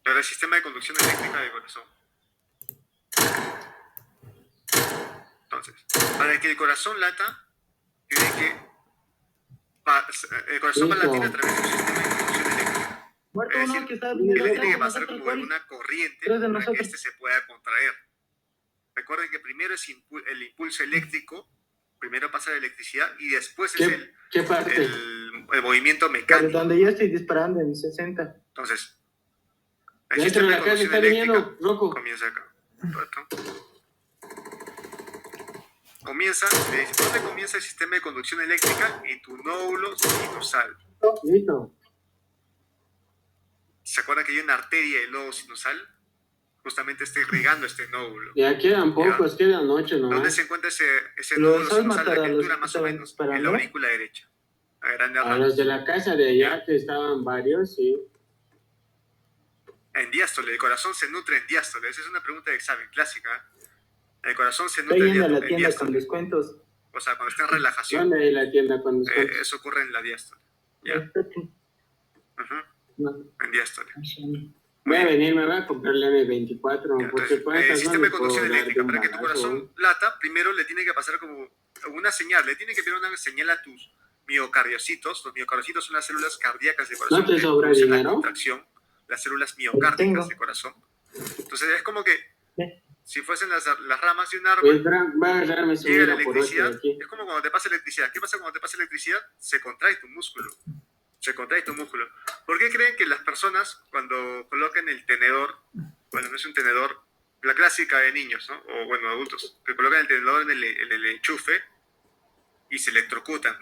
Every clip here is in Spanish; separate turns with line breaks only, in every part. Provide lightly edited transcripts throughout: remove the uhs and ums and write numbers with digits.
Ahora el sistema de conducción eléctrica del corazón. Entonces, para que el corazón lata, tiene que el corazón va a latir a través de un sistema de conducción eléctrica.
Muerto
Es
uno
decir,
que está
que
viniendo
le
atrás
tiene que
de
pasar
nosotros,
como
güey.
una corriente
Tres de
para que
nosotros.
este se pueda contraer. Recuerden que primero es el impulso eléctrico, primero pasa la electricidad y después es
¿Qué parte?
el movimiento mecánico.
Donde yo estoy disparando en 60.
Entonces, el
Dentro
sistema
de
de
la casa
conducción
está
eléctrica
viniendo, loco.
comienza acá. Comienza, ¿dónde comienza el sistema de conducción eléctrica? En tu nódulo sinusal.
Listo.
¿Se acuerda que hay una arteria del lobo sinusal? Justamente está irrigando este nódulo.
Ya quedan pocos, quedan 8 nomás.
¿Dónde se encuentra ese nódulo sinusal? ¿A qué altura más o menos? En la
¿no?
aurícula derecha. A grandes
A
rasgos.
los de la casa de allá, que estaban varios, sí.
En diástole, el corazón se nutre en diástole. Esa es una pregunta de examen clásica. El corazón se
Estoy
nutre
yendo a la
en
tienda
diástole.
con descuentos.
O sea, cuando está en relajación,
¿Dónde hay la tienda con descuentos?
eso ocurre en la diástole. ¿Ya? Ujú.
No.
En diástole.
Voy a venir, me voy a comprar la M24.
Ya,
Porque
entonces, el sistema de conducción eléctrica, para que tu
balazo.
corazón lata, primero le tiene que pasar como una señal, le tiene que enviar una señal a tus miocardiocitos. Los miocardiocitos son las células cardíacas del corazón.
¿No te
que
sobra
producen la
dinero?
contracción, las células miocárdicas del corazón. Entonces es como que si fuesen las ramas de un árbol,
Voy a agarrarme su
llega la
vida por 8 de
electricidad.
aquí.
Es como cuando te pasa electricidad. ¿Qué pasa cuando te pasa electricidad? Se contrae tu músculo. Se contrae tu músculo. ¿Por qué creen que las personas cuando colocan el tenedor, bueno, no es un tenedor, la clásica de niños, ¿no? O bueno, adultos, que colocan el tenedor en el enchufe y se electrocutan?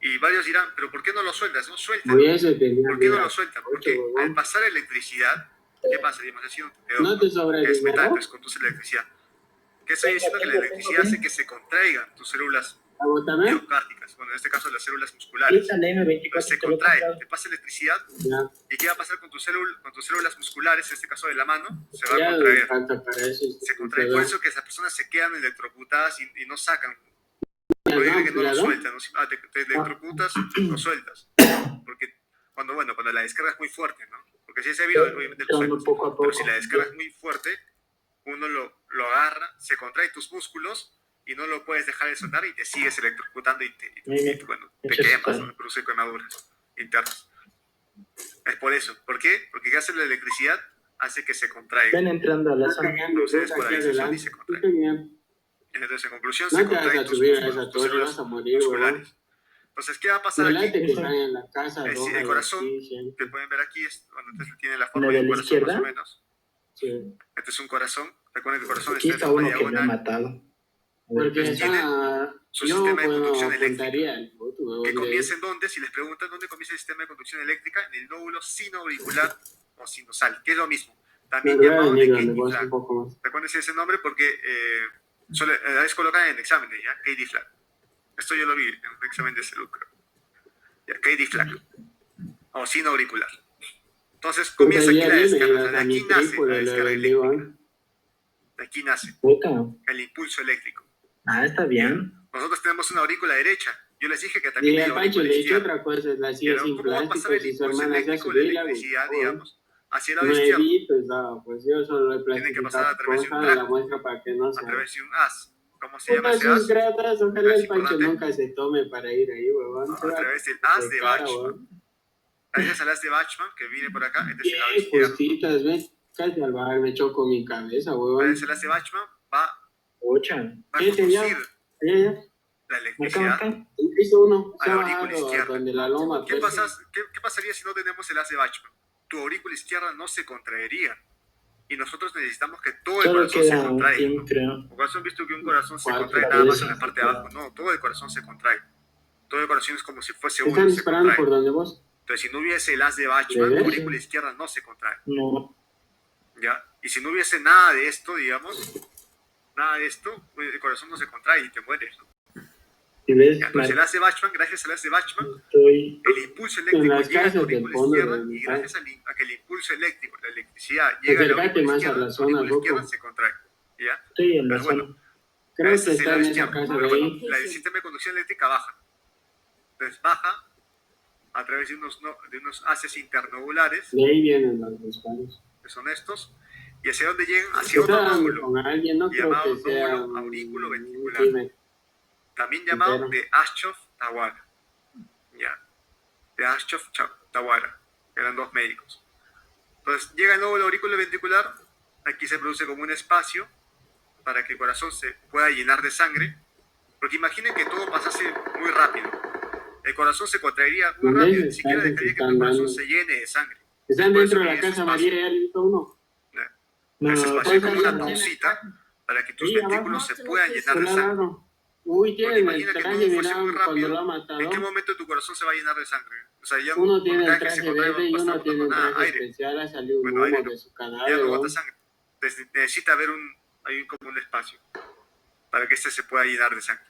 Y varios dirán, ¿pero por qué no lo sueltas? No sueltan. ¿Por qué no lo sueltan? Porque al pasar electricidad, ¿qué pasa? Digamos, así un tenedor,
¿No te sobra
que es metal,
dinero?
pues conduce electricidad. ¿Qué estoy diciendo? Que la electricidad hace que se contraigan tus células miocárdicas, bueno, en este caso las células musculares. Entonces se contrae, te pasa electricidad, ¿y qué va a pasar con tus células musculares, en este caso de la mano? Se va a contraer. Se contrae, por eso que esas personas se quedan electrocutadas y no sacan. Porque que no lo sueltan, ¿no? Te electrocutas, lo sueltas. Porque cuando la descarga es muy fuerte, ¿no? Porque si es debido, obviamente lo sueltas. Pero si la descarga es muy fuerte, uno lo agarra, se contrae tus músculos y no lo puedes dejar de sonar y te sigues electrocutando y te quemas, ¿no? Produce quemaduras internas. Es por eso. ¿Por qué? Porque ¿qué hace la electricidad? Hace que se contraiga.
Están entrando a la zona.
Produce despolarización y se contrae. Entonces, en conclusión, se contraen tus músculos, tus células musculares. Entonces, ¿qué va a pasar aquí? El corazón, que pueden ver aquí, entonces tiene la forma de un corazón más o menos. Este es un corazón. Recuerden que el corazón
Aquí
está
está
en
uno
forma
que me ha
diagonal.
matado.
Porque tiene su sistema de conducción eléctrica.
¿Que
comienza en dónde? Si les preguntan dónde comienza el sistema de conducción eléctrica, en el nódulo sinoauricular o sinusal, que es lo mismo. También llamado de Katie Flag. Recuérdense ese nombre porque a veces colocan en exámenes, ¿ya? Katie Flag. Esto yo lo vi en un examen de salud, creo. Ya, Katie Flag. O sinoauricular. Entonces comienza aquí la descarga. De aquí nace la descarga eléctrica. De aquí nace el impulso eléctrico.
Está bien.
Nosotros tenemos una aurícula derecha. Yo les dije que también
Y
hay
el Pancho
aurícula
le dice
izquierda.
otra cosa, la hacía
Pero
sin
¿cómo va a pasar el
plásticos y su
impulso
hermana hacía
eléctrico, la
subir la
electricidad, digamos, hacia el lado izquierdo?
nuevitos, pues yo solo he
Tiene que pasar a través de un
la
tracto,
muestra para que no se...
a través de un haz. ¿Cómo se llama ese haz?
Gratas, ojalá
Es
el Pancho
importante.
nunca se tome para ir ahí, huevón.
A través del haz de Bachmann. Gracias al haz de Bachmann, que viene por acá, este es el lado izquierdo.
Justitas, ven, casi al bar me choco mi cabeza, huevón.
Gracias al haz de Bachmann va a
¿Qué
conducir
Ya.
la electricidad
Hizo uno,
a la aurícula izquierda.
donde la loma.
¿Qué pasaría si no tenemos el haz de Bachmann? Tu aurícula izquierda no se contraería. Y nosotros necesitamos que todo el corazón se contraiga, ¿no? ¿O han visto que un corazón se contrae nada más en la parte de abajo? No, todo el corazón se contrae. Todo el corazón es como si fuese uno.
¿Están disparando por donde vos?
Entonces, si no hubiese el haz de Bachmann, tu aurícula izquierda no se contrae.
No.
¿Ya? Y si no hubiese nada de esto, digamos, pues el corazón no se contrae y te mueres, ¿no? Entonces, el haz de Bachmann, gracias al haz de Bachmann, el impulso eléctrico llega a tu aurícula izquierda y gracias a que el impulso eléctrico, la electricidad, llega a la aurícula izquierda, la aurícula izquierda se contrae. ¿Ya? Pero bueno,
creo que está en esa casa de ahí.
El sistema de conducción eléctrica baja. Entonces baja a través de unos haces internodulares.
De ahí vienen los disparos.
que son estos, y hacia dónde llegan, hacia otro nódulo,
no
llamado nódulo aurículo ventricular, también llamado de Aschoff-Tawara, ya, de Aschoff-Tawara, que eran dos médicos. Entonces llega el nódulo aurículo ventricular, aquí se produce como un espacio para que el corazón se pueda llenar de sangre, porque imaginen que todo pasase muy rápido. El corazón se contraería muy rápido, ni siquiera dejaría que tu corazón se llene de sangre.
¿Están dentro de la casa María y alguien uno?
Ese espacio es como una pausita para que tus ventrículos se puedan llenar de sangre.
Uy, tiene
imagina que todo fuese muy rápido, ¿en qué momento tu corazón se va a llenar de sangre? O sea, ya
uno tiene el traje verde y uno tiene un traje especial, ha salido un humo de su cadáver.
Ya no bota sangre. Necesita haber como un espacio para que este se pueda llenar de sangre.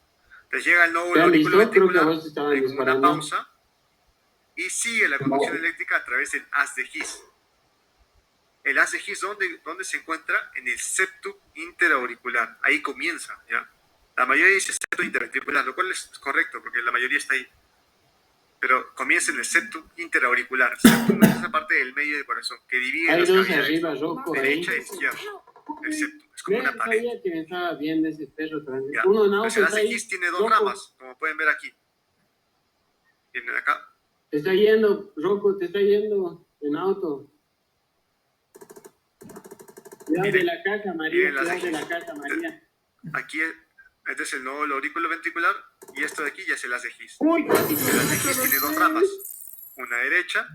Entonces llega el nódulo aurículo ventricular en una pausa y sigue la conducción eléctrica a través del haz de His. El haz de His, ¿dónde se encuentra? En el septum interauricular. Ahí comienza, ¿ya? La mayoría dice septum interventricular, lo cual es correcto, porque la mayoría está ahí. Pero comienza en el septum interauricular. Septum es esa parte del medio del corazón, que divide las cavidades derecha e izquierda. El septum, es como una pared. Entonces el haz de His tiene dos ramas, como pueden ver aquí. Tienen acá.
Te está yendo, Rocco, te está yendo en auto. Cuidado de la casa, María. Cuidado de la casa, María.
Aquí, este es el nódulo aurículo ventricular y esto de aquí ya es el haz de His. El haz de His tiene dos ramas, una derecha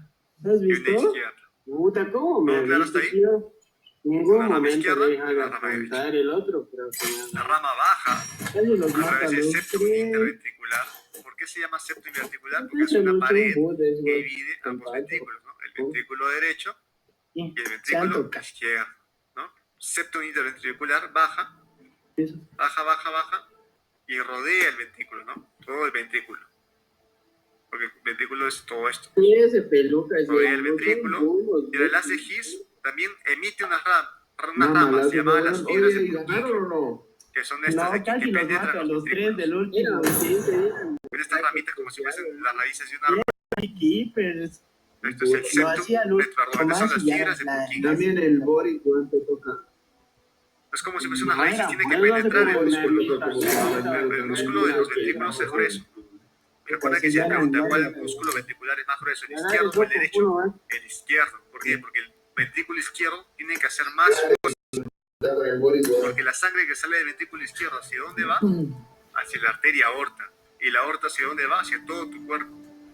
y una izquierda.
Puta, ¿cómo?
¿Todo claro hasta ahí?
Ningún momento me dejan contar el otro, creo que
la rama baja a través del septum interventricular. ¿Por qué se llama septum interventricular? Porque es una pared que divide ambos ventrículos, ¿no? El ventrículo derecho y el ventrículo izquierdo, ¿no? Septum interventricular baja y rodea el ventrículo, ¿no? Todo el ventrículo. Porque el ventrículo es todo esto. Rodea el ventrículo y el haz de His también emite unas ramas llamadas las fibras de Purkinje, que son estas de aquí que penetran los ventrículos. Ven estas ramitas como si fuesen las raíces de un árbol. Esto es el septum, perdón, son las fibras de Purkinje.
También el Boris cuando toca.
Es como si fuesen unas raíces, tiene que penetrar el músculo. El músculo de los ventrículos es grueso. Recuerda que si te preguntan cuál músculo ventricular es más grueso, el izquierdo o el derecho. El izquierdo. ¿Por qué? Porque el ventrículo izquierdo tiene que hacer más fuerza. Porque la sangre que sale del ventrículo izquierdo, ¿hacia dónde va? Hacia la arteria aorta. Y la aorta, ¿hacia dónde va? Hacia todo tu cuerpo.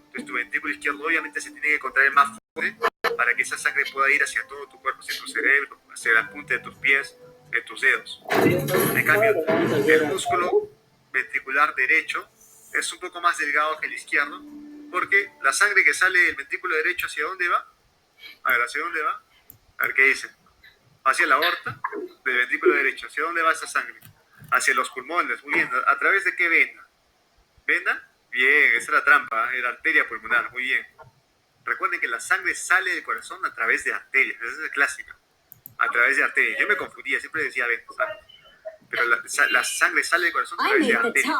Entonces tu ventrículo izquierdo obviamente se tiene que contraer más fuerte para que esa sangre pueda ir hacia todo tu cuerpo, hacia tu cerebro, hacia la punta de tus pies, de tus dedos. En cambio, el músculo ventricular derecho es un poco más delgado que el izquierdo, porque la sangre que sale del ventrículo derecho, ¿hacia dónde va? A ver, ¿hacia dónde va? A ver, ¿qué dice? Hacia la aorta del ventrículo derecho. ¿Hacia dónde va esa sangre? Hacia los pulmones. Muy bien. ¿A través de qué vena? ¿Vena? Bien, esa es la trampa, era arteria pulmonar. Muy bien. Recuerden que la sangre sale del corazón a través de arterias. Esa es clásica. A través de arterias. Yo me confundía, siempre decía vena, ¿sabes? Pero la sangre sale del corazón a través de arterias.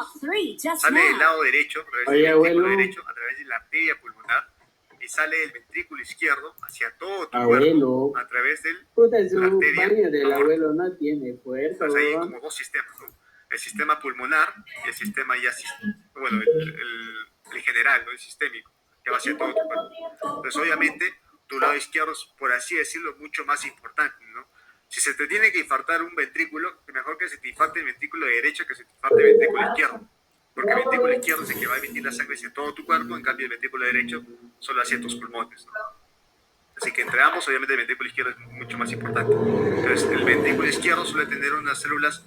Sale del lado derecho, a través del ventrículo derecho, a través de la arteria pulmonar, y sale del ventrículo izquierdo hacia todo tu cuerpo, a través del arteria
del abuelo no tiene fuerza.
Entonces hay como dos sistemas, ¿no? El sistema pulmonar y el sistema ya, bueno, el general, ¿no? El sistémico, que va hacia todo tu cuerpo. Entonces obviamente tu lado izquierdo es, por así decirlo, mucho más importante, ¿no? Si se te tiene que infartar un ventrículo, mejor que se te infarte el ventrículo derecho que se te infarte el ventrículo izquierdo. Porque el ventrículo izquierdo es el que va a emitir la sangre hacia todo tu cuerpo, en cambio el ventrículo derecho solo hacia tus pulmones, ¿no? Así que entre ambos, obviamente el ventrículo izquierdo es mucho más importante. Entonces, el ventrículo izquierdo suele tener unas células,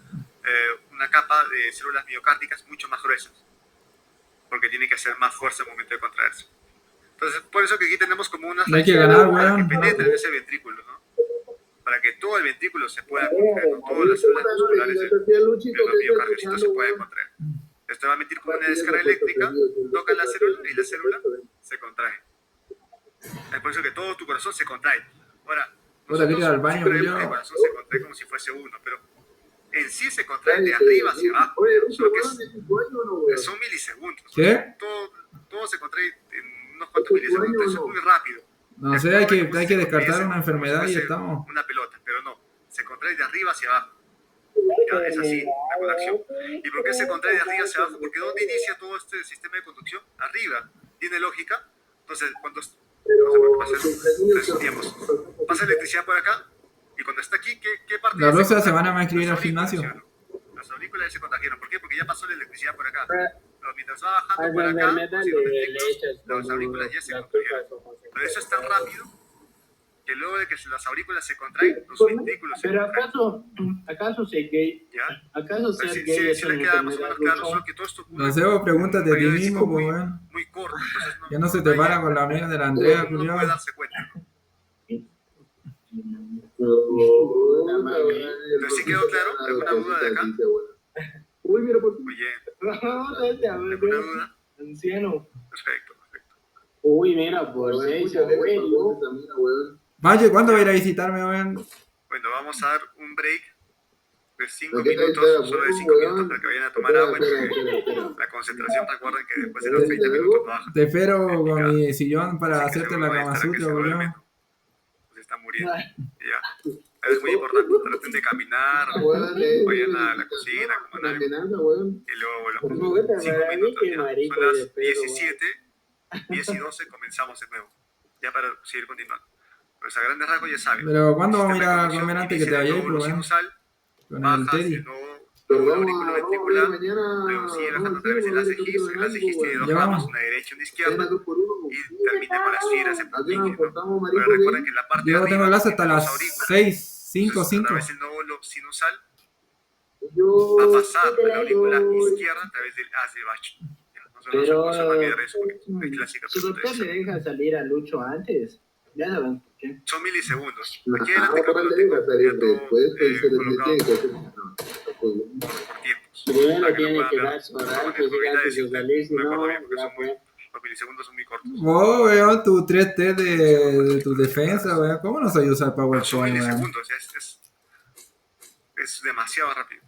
una capa de células miocárdicas mucho más gruesas, porque tiene que hacer más fuerza al momento de contraerse. Entonces, por eso que aquí tenemos como unas raíces para que penetren ese ventrículo, ¿no? Para que todo el ventrículo se pueda contraer, ¿no? Todas las células musculares de los miocardiocitos se pueden contraer. Esto va a emitir como una descarga eléctrica, toca la célula y la célula se contrae. Es por eso que todo tu corazón se contrae. Ahora, nosotros siempre vemos que el corazón se contrae como si fuese uno, pero en sí se contrae de arriba hacia abajo, solo que son milisegundos.
¿Qué?
Todo se contrae en unos cuantos milisegundos, eso es muy rápido.
No sé, hay que descartar una enfermedad y estamos.
Una pelota, pero no. Se contrae de arriba hacia abajo. Ya, es así la conducción. ¿Y por qué se contrae de arriba hacia abajo? Porque ¿dónde inicia todo este sistema de conducción? Arriba. ¿Tiene lógica? Entonces, cuando no sé por qué pasa eso. Digamos, pasa electricidad por acá y cuando está aquí, ¿qué parte?
La próxima semana me voy a inscribir al gimnasio.
Las aurículas se contagiaron. ¿Por qué? Porque ya pasó la electricidad por acá. Pero mientras va bajando por acá, las aurículas ya se contagiaron. Pero eso es tan rápido que luego de que las aurículas se contraen, los ventrículos se
contraen.
Pero
¿acaso ser gay?
¿Ya?
¿Acaso ser
sí,
gay es
le queda más o menos claro, solo que todo esto ocurre.
No sé, vos pregúntate a ti mismo, pues,
weón. Muy corto, entonces
ya no se te para con la amiga de la Andrea,
no puede darse cuenta. Entonces, ¿sí quedó claro? ¿Alguna duda de acá?
Uy, mira por ti.
Oye, ¿alguna duda?
Anciano.
Perfecto.
Uy, mira, por 6 abuelo.
Valle, ¿cuándo va a ir a visitarme, weón?
Bueno, vamos a dar un break de 5 minutos, solo de 5 minutos para que vayan a tomar agua. La concentración, recuerden que después de los 30 minutos no baja.
Te espero con mi sillón para hacerte la Kama Sutra, weón.
Se está muriendo. Ya. Es muy importante, traten de caminar, vayan a la cocina, coman algo, y luego volvamos. 5 minutos ya. Son las 17, 10 y 12, comenzamos de nuevo. Ya para seguir continuando. Pues a grandes rasgos ya saben.
Pero ¿cuándo vamos a ir a comer antes que te vayas, pues, weón? Con el Teddy.
Luego el aurículo ventricular, luego sigue bajando otra vez el ACGIS tiene dos ramas, una derecha y una izquierda, y termina con las fibras en Purkinje, ¿no? Pero recuerden que en la parte de
arriba tengo clase hasta las 6, 5.
A través del nódulo sinusal va a pasar por la aurícula izquierda a través del haz de Bach.
Pero su doctor le deja salir a Lucho antes. Ya saben por qué.
Son milisegundos. Aquí adelante creo que lo tengo colocado por tiempos.
Primero tiene que dar su horario antes de salir, si no, ya fue.
Los milisegundos son muy cortos.
Oh, weón, tu 3T de tu defensa, weón. ¿Cómo no sabes usar PowerPoint,
son
weón?
milisegundos, es demasiado rápido.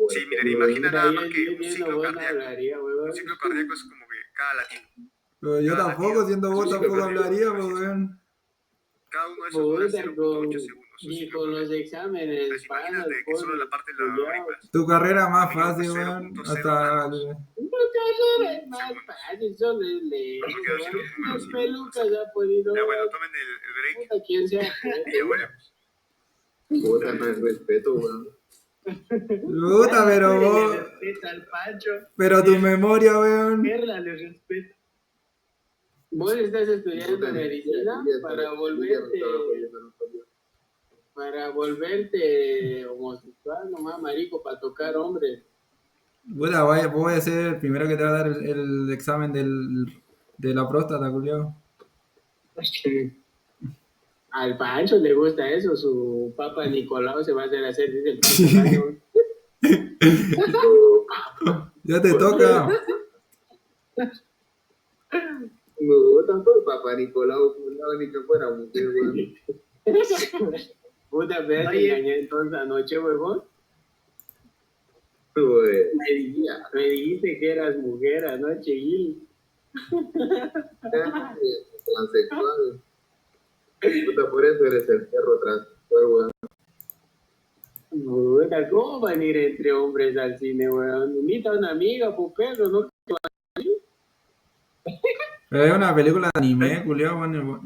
Sí, miren, imagina nada más que un ciclo cardíaco. Un ciclo cardíaco es como que cada latido.
Pero yo tampoco, siendo vos, tampoco hablaría, weón.
Cada uno de esos dura 0.8 segundos.
Y con los exámenes.
Pues imagínate que solo la parte de la aurícula.
Tu carrera más fácil, weón. Hasta.
Tu carrera es más fácil, solo es leer. Las pelucas ha podido.
Ya bueno, tomen el break.
¿Quién sea?
Y ya volvemos.
Puta, no es respeto, weón.
Puta, pero vos.
Respeta al Pancho.
Pero tu memoria, weón.
Perla le respeta. Vos estás estudiando medicina para volverte homosexual, nomás marico, para tocar hombres.
Puta, voy a ser el primero que te va a dar el examen de la próstata, culiao.
Al Pancho le gusta eso, su papa Nicolau se va a hacer, dice el Pancho.
Ya te toca.
No, tampoco papá Nicolau, ni que fuera mujer, weón.
Puta, pero te engañé entonces anoche, huevón. Me dijiste que eras mujer anoche, Gil.
Transexual. Puta, por eso eres el perro transexual, weón.
Puta, ¿cómo van a ir entre hombres al cine, weón? Invita a una amiga, pues perro, ¿no?
Pero es una película de anime, culiao, bueno.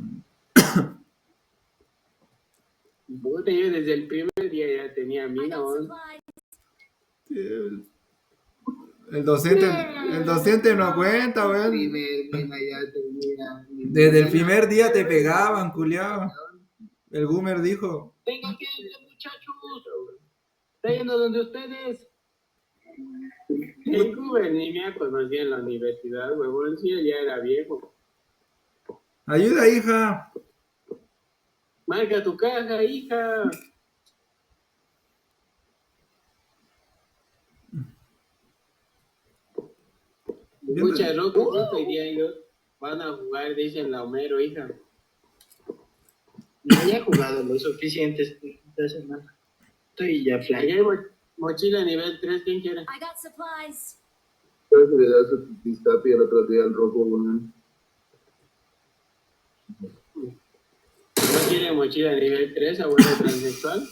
Puta, yo desde el primer día ya tenía amiga, weón.
El docente no cuenta, weón. Desde el primer día te pegaban, culiao. El Goomer dijo.
Venga, ¿qué muchachos? Está yendo donde ustedes. El Goomer ni me conocía en la universidad, huevón. Sí, ya era viejo.
Ayuda, hija.
Marca tu caja, hija. Escucha, loco, justo hoy día ellos van a jugar, dicen la Homero, hija.
No haya jugado lo suficiente esta semana. Estoy ya
Allá hay mochila nivel 3, ¿quién quiere?
I got supplies.
Creo que le da su pistapi el otro día al rojo, weón.
tiene mochila nivel 3, abuelo transexual?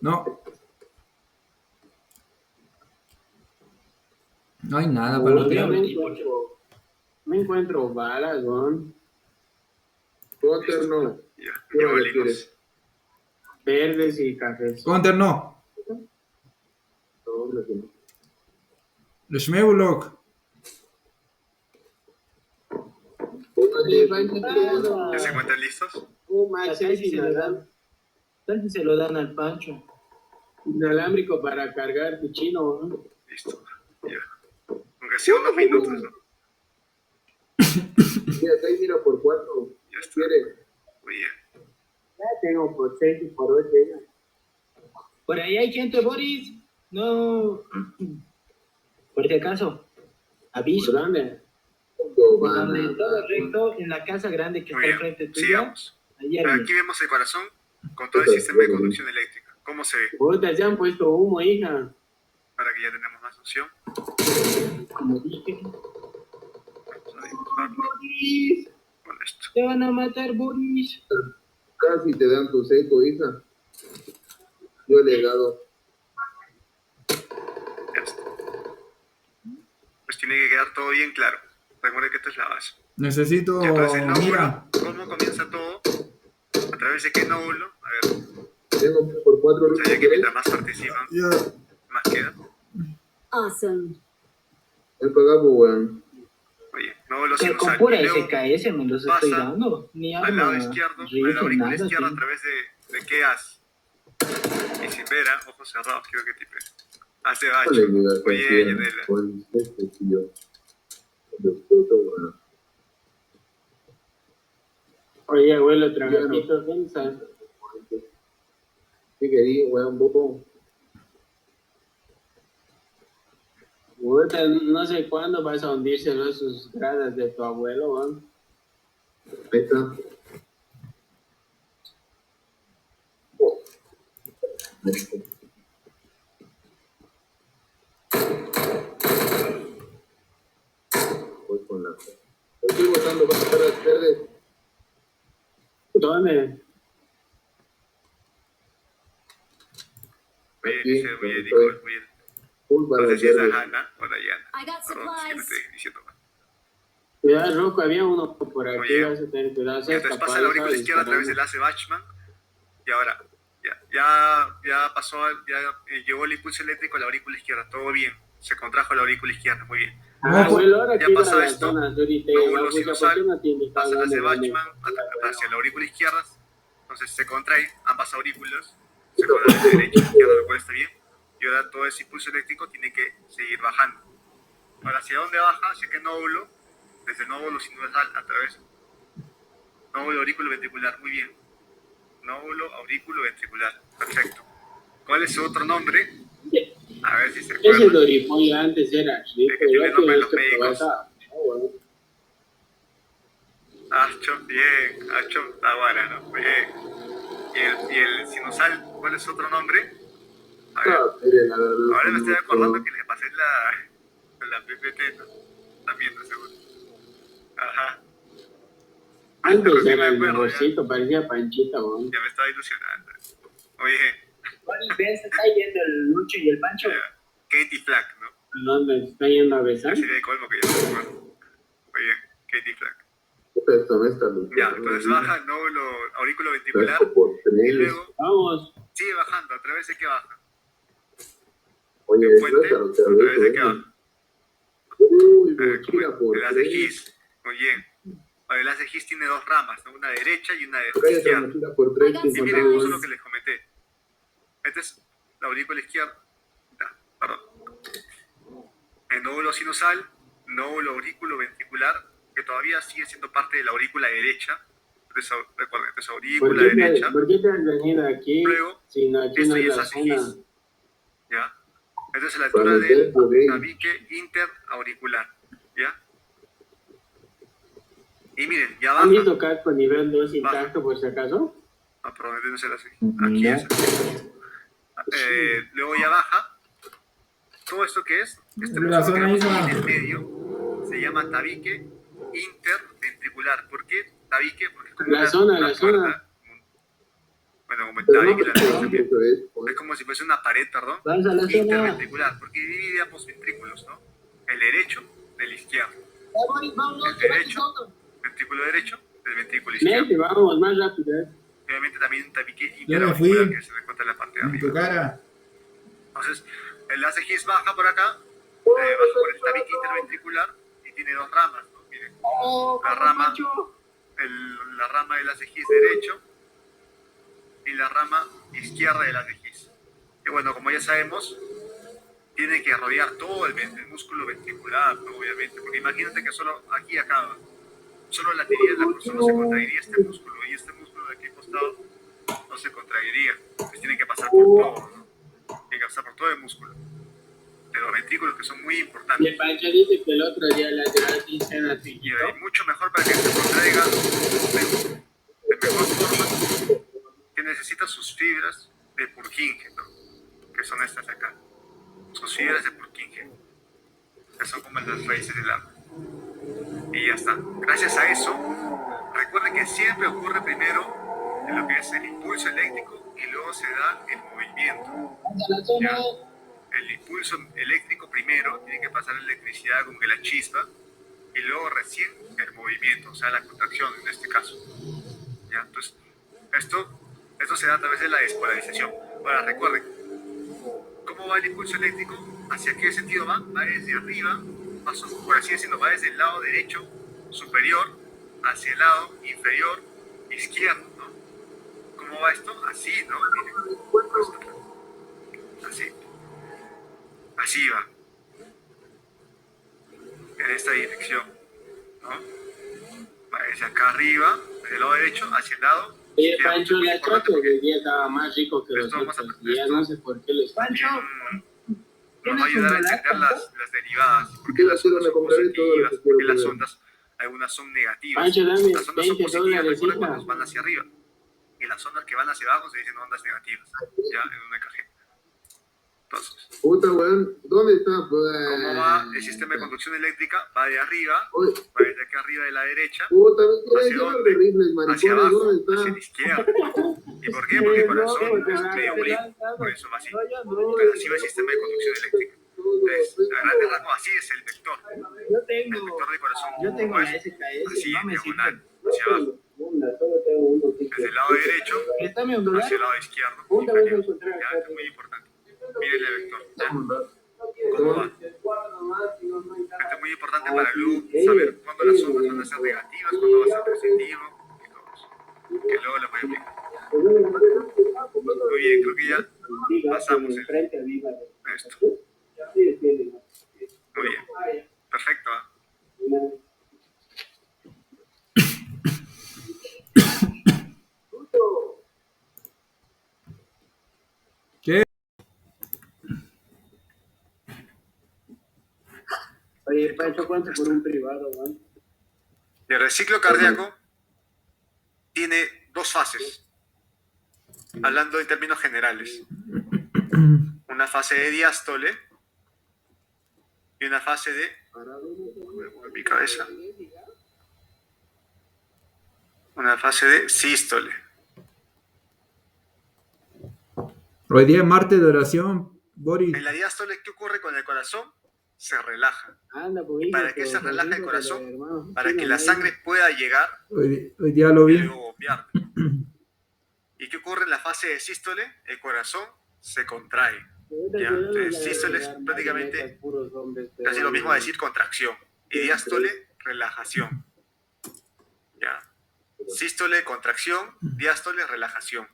No. No hay nada para
Yo
lootear.
me encuentro balas, weón.
Counter no.
Ya,
¿Qué
ya
vale
valimos.
quieres?
Verdes y cafés.
Counter no.
No, hombre, que no.
Leshmeulok.
Oye,
¿Ya se encuentran listos?
Max, ahí sí se lo dan al Pancho. Inalámbrico para cargar tu chino, ¿no?
Listo. Ya. Aunque sea unos minutos, ¿no?
Mira, acá hay mira por 4.
Ya está.
¿Quieres?
Muy bien.
Ya tengo por 6 y por 8 ya. Por ahí hay gente, Boris. No. Por si acaso. Aviso. ¿Por dónde? Donde todo recto, en la casa grande que
Muy
está al
bien.
frente tuya.
Sigamos.
Ahí hay.
Aquí vemos el corazón con todo el sistema de conducción eléctrica. ¿Cómo se ve?
Puta, se han puesto humo, hija.
Para que ya tenemos más noción.
Como dije.
Vamos a dibujarlo
Boris,
con esto.
te van a matar, Boris.
Casi te dan tu seco, hija. Yo le he dado.
Ya está. Pues tiene que quedar todo bien claro. Recuerden que esta es la base.
Necesito.
Ya, entonces el nódulo,
Mira.
¿cómo comienza todo? ¿A través de qué nódulo? A ver,
Tengo por 4
o sea, ya que mientras más participan,
Ya.
más queda.
Awesome.
He pagado, weón.
Oye, nódulo
Que con
sinusal.
pura
Y luego
SKS me los
pasa
estoy dando. Ni
al
arma
lado izquierdo, a
rifle,
la aurícula
nada,
izquierda, a
tío.
través de qué haz. Y sin ver, ojos cerrados, quiero que tipe. Hace bacho.
Vale, mira,
Oye, Yanela.
con este tío. Lo exploto, weón.
Oye, abuelo, trabajito, piensa.
¿Qué quería, weón, bobo?
Puta, no sé cuándo vas a hundirse esos gradas de tu abuelo, weón.
Ahí está. Oh. Voy con la... Estoy botando barras verdes.
¿Dónde?
Oye,
Aquí,
dice,
donde
oye,
estoy.
Nico, oye.
Full
No
barras
sé si es
verdes.
la Hanna o la Yana.
I got
Perdón, si me
supplies.
estoy diciendo mal.
Cuidado, Rocco, había uno por aquí,
Oye.
vas a tener cuidado.
Y entonces pasa la aurícula izquierda a través del ACE Bachmann. Y ahora, ya pasó, llegó el impulso eléctrico a la aurícula izquierda. Todo bien. Se contrajo la aurícula izquierda, muy bien.
Ah, abuelo, ahora
Ya
quiero
pasó
las
esto,
zonas de ahorita,
nódulo
¿por qué
sinusal,
no te invitan
pasa el
a
ACE
dónde?
Bachmann hacia la aurícula izquierda. Entonces se contraen ambas aurículas. Se contraen de derecha a izquierda, lo cual está bien. Y ahora todo ese impulso eléctrico tiene que seguir bajando. Ahora, ¿hacia dónde baja? ¿Hacia qué nódulo? Desde el nódulo sinusal a través nódulo aurículo ventricular. Muy bien. Nódulo aurículo ventricular. Perfecto. ¿Cuál es su otro nombre? A ver si se
Ese
acuerdan.
Doripollo antes era chico,
que tiene
ya
nombre
que
los médicos. Acho, bien. Acho, Taguara, ¿no? Bien. ¿Y el sinusal, cuál es su otro nombre? A ver. Ahora me estoy acordando que le pasé la PPT, ¿no? También, de seguro. Ajá.
Antes
Recién
era
me
el
acuerdo,
mejorcito, parecía Panchita, weón.
ya me estaba ilusionando. Oye,
¿Ves? Está yendo el Lucho y el Pancho.
Katie Flack, ¿no?
¿Dónde está yendo a besar?
Así de colmo que yo no me acuerdo. Oye, Katie Flack.
Esto
Ya, entonces baja el nódulo aurículo ventricular
por
y
3.
luego
Vamos.
sigue bajando. ¿A través de qué baja?
Oye,
¿El puente?
suéltalo,
¿A través de qué
te
baja?
Uy, mochila por
El haz de
3.
His. Muy bien. El haz de His tiene dos ramas, ¿no? Una derecha y una
Cállate,
izquierda.
mochila por 3.
Y miren justo lo que les comenté. Esta es la aurícula izquierda. Perdón. El nódulo sinusal, nódulo aurículo ventricular, que todavía sigue siendo parte de la aurícula derecha. Entonces, recuerden, esta es aurícula derecha.
¿Por qué te has venido aquí?
Luego,
Si no, aquí
esto
no es
ya es
la
hace
zona.
His. ¿Ya? Esta es a la altura del tabique interauricular. ¿Ya? Y miren, ya
¿Han
baja.
visto casco nivel 2 intacto por si acaso?
Ah, perdón, no se la sé. Aquí es. Luego ya baja. ¿Todo esto qué es? Este
La
músculo que
zona
tenemos
isla.
aquí en el medio se llama tabique interventricular. ¿Por qué tabique tabique, porque como
La zona.
Bueno, como el tabique,
no,
es como si fuese una pared, perdón,
Vamos a la zona.
interventricular, porque divide ambos ventrículos, ¿no? El derecho del izquierdo. El derecho, ventrículo derecho del ventrículo izquierdo.
Mete, vamos, más rápido.
Obviamente también un tabique
Yo me
interauricular
fui.
que se encuentra en la parte de
En tu
arriba.
cara.
Entonces, el ACGIS baja por acá, baja por el tabique interventricular y tiene dos ramas, ¿no? Miren, la rama del ACGIS derecho y la rama izquierda del ACGIS. Y bueno, como ya sabemos, tiene que rodear todo el músculo ventricular, ¿no? Obviamente, porque imagínate que solo aquí acaba, solo la tibial de la persona se contraería este músculo y este músculo de aquí al costado no se contraería, pues tiene que pasar por todo, ¿no? Tiene que pasar por todo el músculo de los ventrículos, que son muy importantes.
Y Pancho dice que el otro día la dicen así.
Y es mucho mejor para que se contraiga de mejor forma, que necesita sus fibras de Purkinje, ¿no? Que son estas de acá. Sus fibras de Purkinje, que son como las raíces del árbol. Y ya está. Gracias a eso, recuerden que siempre ocurre primero en lo que es el impulso eléctrico y luego se da el movimiento. ¿Ya? El impulso eléctrico primero tiene que pasar la electricidad con que la chispa y luego recién el movimiento, o sea, la contracción en este caso. ¿Ya? Entonces, esto se da a través de la despolarización. Ahora, recuerden, ¿cómo va el impulso eléctrico? ¿Hacia qué sentido va? Va desde arriba, por así decirlo, va desde el lado derecho superior hacia el lado inferior izquierdo, ¿no? ¿Cómo va esto? Así, ¿no? Miren, así. Así va. En esta dirección, ¿no? Va desde acá arriba, desde el lado derecho, hacia el lado.
Oye, Pancho, la choque de día estaba más rico que los otros días, no sé por qué los...
Pancho,
nos va a ayudar a entender las derivadas.
¿Por qué las ondas
son
compraré todo lo
positivas?
que
¿Por qué
quiero
las
ver?
ondas, algunas son negativas?
Pancho, dame
Las ondas son
20
positivas,
dólares,
recuerda, cuando
hija.
van hacia arriba. Y las ondas que van hacia abajo se dicen ondas negativas, ya, en un EKG. Entonces,
Puta, weón, ¿dónde está?
¿cómo va el sistema de conducción eléctrica? Va de arriba,
Oye,
va desde aquí arriba de la derecha,
puta,
¿hacia
me
dónde?
horribles,
hacia
maricones,
abajo,
¿dónde
hacia la
está?
izquierda. ¿Y por qué? Porque el corazón es medio oblicuo, por eso va así. Entonces, así va el sistema de conducción eléctrica. Entonces, a grandes rasgos, así es el vector.
yo
El
tengo,
vector de corazón
yo tengo
¿cómo
la
es?
SKS,
Así,
no me
diagonal,
sirve.
hacia abajo. Desde el lado derecho
Préstame un dólar.
hacia el lado izquierdo.
Puta, voy a
inferior.
encontrar
Ya,
acá.
esto es muy importante. Miren el vector. ¿Ya? ¿Cómo va? Esto es muy importante para luego saber cuándo las ondas van a ser negativas, cuándo va a ser positivo y todo eso. Que luego lo voy a explicar. Muy bien, creo que ya pasamos esto. Muy bien. Perfecto. ¿Eh?
¿Qué?
Oye, Pancho, ¿cuánto por un privado, man?
El reciclo cardíaco tiene dos fases, hablando en términos generales. Una fase de diástole y una fase de... mi cabeza. Una fase de sístole.
Hoy día es martes de oración, Boris.
En la diástole, ¿qué ocurre con el corazón? Se relaja.
Anda, pues,
¿Para qué se relaja el corazón? Para que la sangre pueda llegar
Hoy día lo
y
vi.
luego bombear. ¿Y qué ocurre en la fase de sístole? El corazón se contrae. ¿Ya? Entonces, sístole es prácticamente casi lo mismo a decir contracción. Y diástole, relajación. ¿Ya? Sístole, contracción. Diástole, relajación.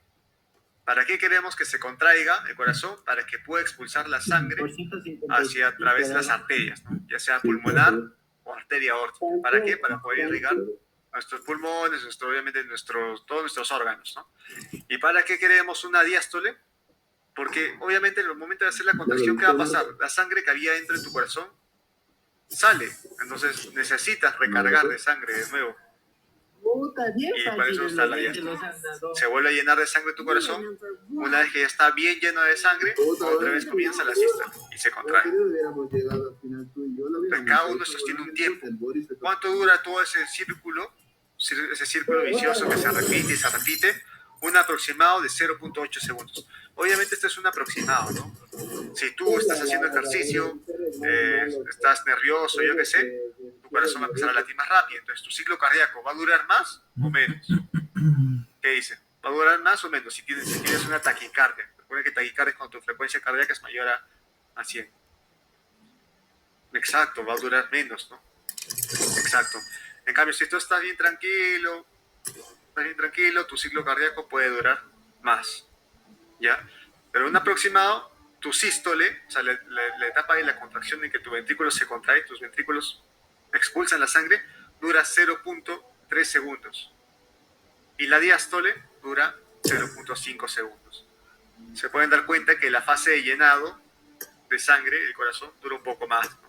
¿Para qué queremos que se contraiga el corazón? Para que pueda expulsar la sangre hacia a través de las arterias, ¿no? Ya sea pulmonar o arteria aórtica. ¿Para qué? Para poder irrigar nuestros pulmones, obviamente todos nuestros órganos, ¿no? ¿Y para qué queremos una diástole? Porque obviamente en el momento de hacer la contracción, ¿qué va a pasar? La sangre que había dentro de tu corazón sale. Entonces necesitas recargar de sangre de nuevo. Y para eso está la diástole. Se vuelve a llenar de sangre tu corazón. Una vez que ya está bien lleno de sangre, otra vez comienza la sístole y se contrae. Entonces, cada uno de estos tiene un tiempo. ¿Cuánto dura todo ese círculo ese círculo vicioso que se repite y se repite, un aproximado de 0.8 segundos. Obviamente esto es un aproximado, ¿no? Si tú estás haciendo ejercicio, estás nervioso, yo qué sé, tu corazón va a empezar a latir más rápido. Entonces, ¿tu ciclo cardíaco va a durar más o menos? ¿Qué dice? ¿Va a durar más o menos? Si tienes una taquicardia. Recuerda que taquicardia es cuando tu frecuencia cardíaca es mayor a 100. Exacto, va a durar menos, ¿no? Exacto. En cambio, si tú estás bien tranquilo, tu ciclo cardíaco puede durar más, ¿ya? Pero un aproximado, tu sístole, o sea, la etapa de la contracción en que tu ventrículo se contrae, tus ventrículos expulsan la sangre, dura 0.3 segundos. Y la diástole dura 0.5 segundos. Se pueden dar cuenta que la fase de llenado de sangre del corazón dura un poco más, ¿no?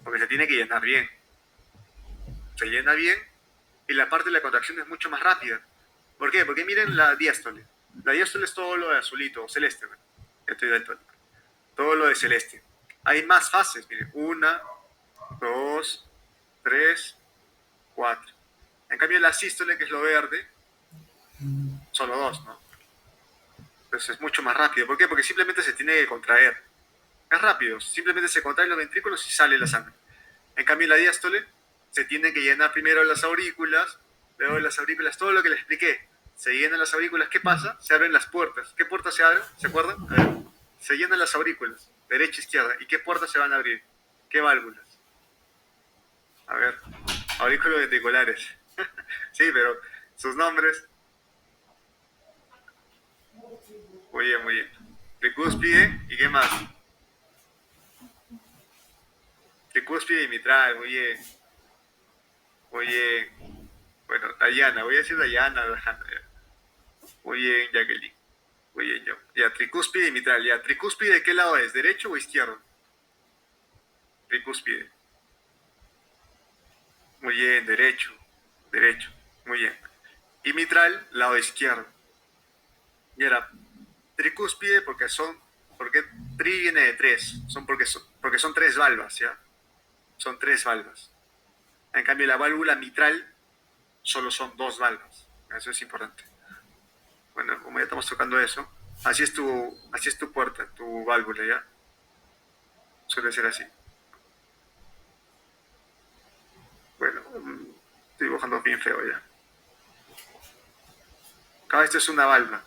Porque se tiene que llenar bien. Se llena bien y la parte de la contracción es mucho más rápida. ¿Por qué? Porque miren la diástole. La diástole es todo lo de azulito o celeste, ¿no? Estoy daltónico. Todo lo de celeste. Hay más fases, miren. 1, 2, 3, 4. En cambio la sístole, que es lo verde, solo 2, ¿no? Entonces es mucho más rápido. ¿Por qué? Porque simplemente se tiene que contraer. Es rápido. Simplemente se contraen los ventrículos y sale la sangre. En cambio la diástole se tiene que llenar primero las aurículas, luego de las aurículas, todo lo que les expliqué. Se llenan las aurículas, ¿qué pasa? Se abren las puertas. ¿Qué puertas se abren? ¿Se acuerdan? A ver. Se llenan las aurículas, derecha, izquierda. ¿Y qué puertas se van a abrir? ¿Qué válvulas? A ver, aurículos ventriculares. Sí, pero sus nombres. Muy bien, muy bien. Tricúspide, ¿y qué más? Tricúspide y mitral, muy bien. Muy bien. Bueno, Dayana, voy a decir Dayana. Muy bien, Jacqueline. Muy bien, yo. Ya, tricúspide y mitral. Ya, tricúspide, ¿de qué lado es? ¿Derecho o izquierdo? Tricúspide. Muy bien, derecho. Derecho. Muy bien. Y mitral, lado izquierdo. Y ahora, tricúspide porque tri viene de 3. Porque son 3 valvas, ¿ya? Son 3 valvas. En cambio, la válvula mitral solo son 2 valvas. Eso es importante. Bueno, como ya estamos tocando eso, así es tu puerta, tu válvula, ¿ya? Suele ser así. Bueno, estoy dibujando bien feo ya. Cada esto es una válvula.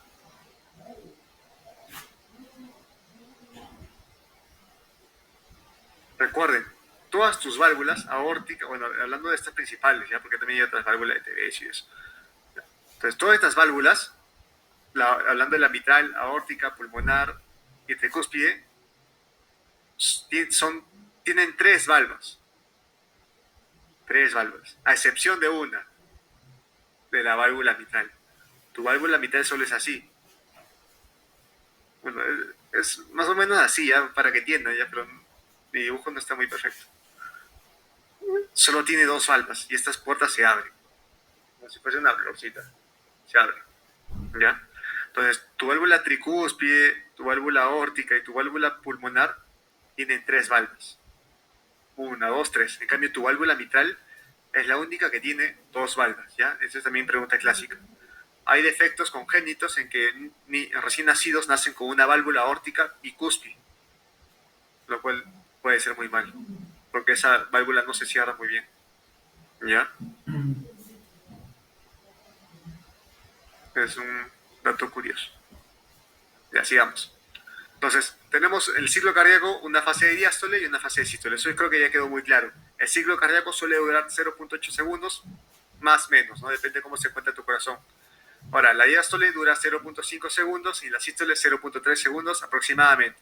Recuerden, todas tus válvulas aórticas, bueno, hablando de estas principales, ¿ya? Porque también hay otras válvulas de TBS y eso. Entonces, todas estas válvulas, hablando de la mitral, aórtica, pulmonar y tricúspide, tienen 3 valvas. 3 válvulas, a excepción de una, de la válvula mitral. Tu válvula mitral solo es así. Bueno, es más o menos así, ya, para que entiendan, ya, pero mi dibujo no está muy perfecto. Solo tiene 2 valvas y estas puertas se abren. Como si fuese una florcita. Se abre. ¿Ya? Entonces, tu válvula tricúspide, tu válvula aórtica y tu válvula pulmonar tienen 3 valvas. 1, 2, 3. En cambio, tu válvula mitral es la única que tiene 2 valvas, ¿ya? Esa es también pregunta clásica. Hay defectos congénitos en que recién nacidos nacen con una válvula aórtica bicúspide, lo cual puede ser muy mal, porque esa válvula no se cierra muy bien, ¿ya? Es un dato curioso. Ya, sigamos. Entonces, tenemos el ciclo cardíaco, una fase de diástole y una fase de sístole. Eso creo que ya quedó muy claro. El ciclo cardíaco suele durar 0.8 segundos, más o menos, ¿no? Depende de cómo se encuentra tu corazón. Ahora, la diástole dura 0.5 segundos y la sístole 0.3 segundos aproximadamente.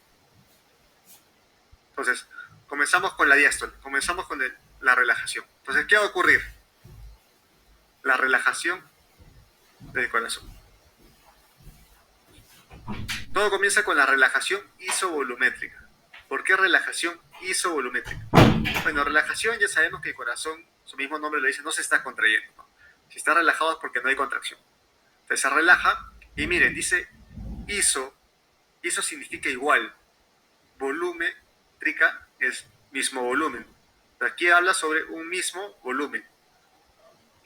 Entonces, comenzamos con la diástole, comenzamos con la relajación. Entonces, ¿qué va a ocurrir? La relajación del corazón. Todo comienza con la relajación isovolumétrica. ¿Por qué relajación isovolumétrica? Bueno, relajación, ya sabemos que el corazón, su mismo nombre lo dice, no se está contrayendo, ¿no? Si está relajado es porque no hay contracción. Entonces se relaja y miren, dice iso significa igual. Volumétrica es mismo volumen. Aquí habla sobre un mismo volumen.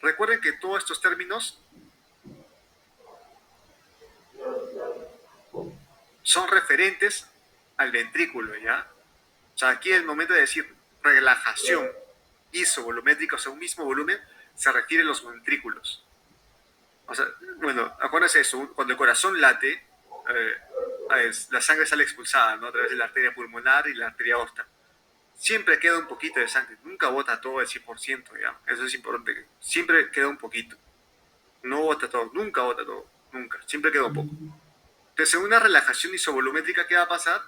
Recuerden que todos estos términos son referentes al ventrículo, ¿ya? O sea, aquí el momento de decir relajación isovolumétrica, o sea, un mismo volumen, se refiere a los ventrículos. O sea, bueno, acuérdense de eso, cuando el corazón late, la sangre sale expulsada, ¿no? A través de la arteria pulmonar y la arteria aorta. Siempre queda un poquito de sangre, nunca bota todo el 100%, ¿ya? Eso es importante, siempre queda un poquito. No bota todo, nunca bota todo, nunca, siempre queda un poco. Entonces, en una relajación isovolumétrica, ¿qué va a pasar?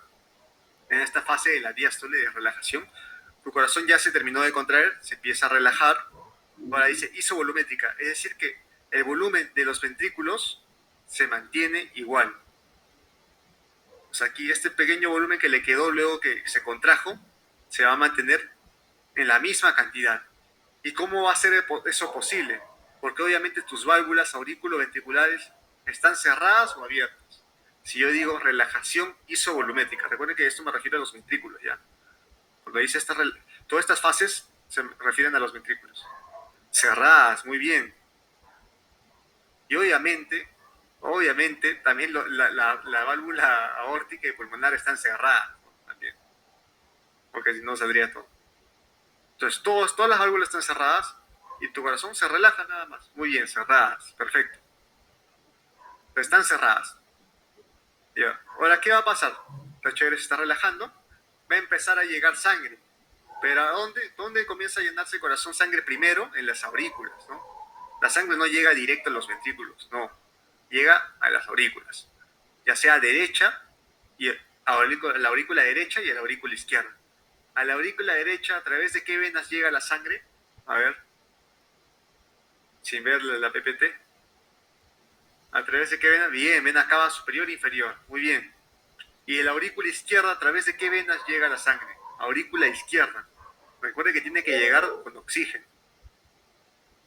En esta fase de la diástole de relajación, tu corazón ya se terminó de contraer, se empieza a relajar. Ahora dice isovolumétrica, es decir que el volumen de los ventrículos se mantiene igual. O sea, aquí este pequeño volumen que le quedó luego que se contrajo, se va a mantener en la misma cantidad. ¿Y cómo va a ser eso posible? Porque obviamente tus válvulas auriculoventriculares están cerradas o abiertas. Si yo digo relajación isovolumétrica, recuerden que esto me refiere a los ventrículos, ¿ya? Cuando dice todas estas fases se refieren a los ventrículos. Cerradas, muy bien. Y obviamente también la válvula aórtica y pulmonar están cerradas, ¿no? También. Porque si no saldría todo. Entonces, todas las válvulas están cerradas y tu corazón se relaja nada más. Muy bien, cerradas, perfecto. Pero están cerradas. Ya. Ahora, ¿qué va a pasar? La chévere se está relajando, va a empezar a llegar sangre. Pero ¿a dónde comienza a llenarse el corazón? Sangre primero en las aurículas, ¿no? La sangre no llega directo a los ventrículos, no. Llega a las aurículas, ya sea derecha, y a la aurícula derecha y a la aurícula izquierda. A la aurícula derecha, ¿a través de qué venas llega la sangre? A ver, sin ver la PPT. ¿A través de qué venas? Bien, vena cava superior e inferior, muy bien. Y en la aurícula izquierda, ¿a través de qué venas llega la sangre? Aurícula izquierda. Recuerde que tiene que llegar con oxígeno.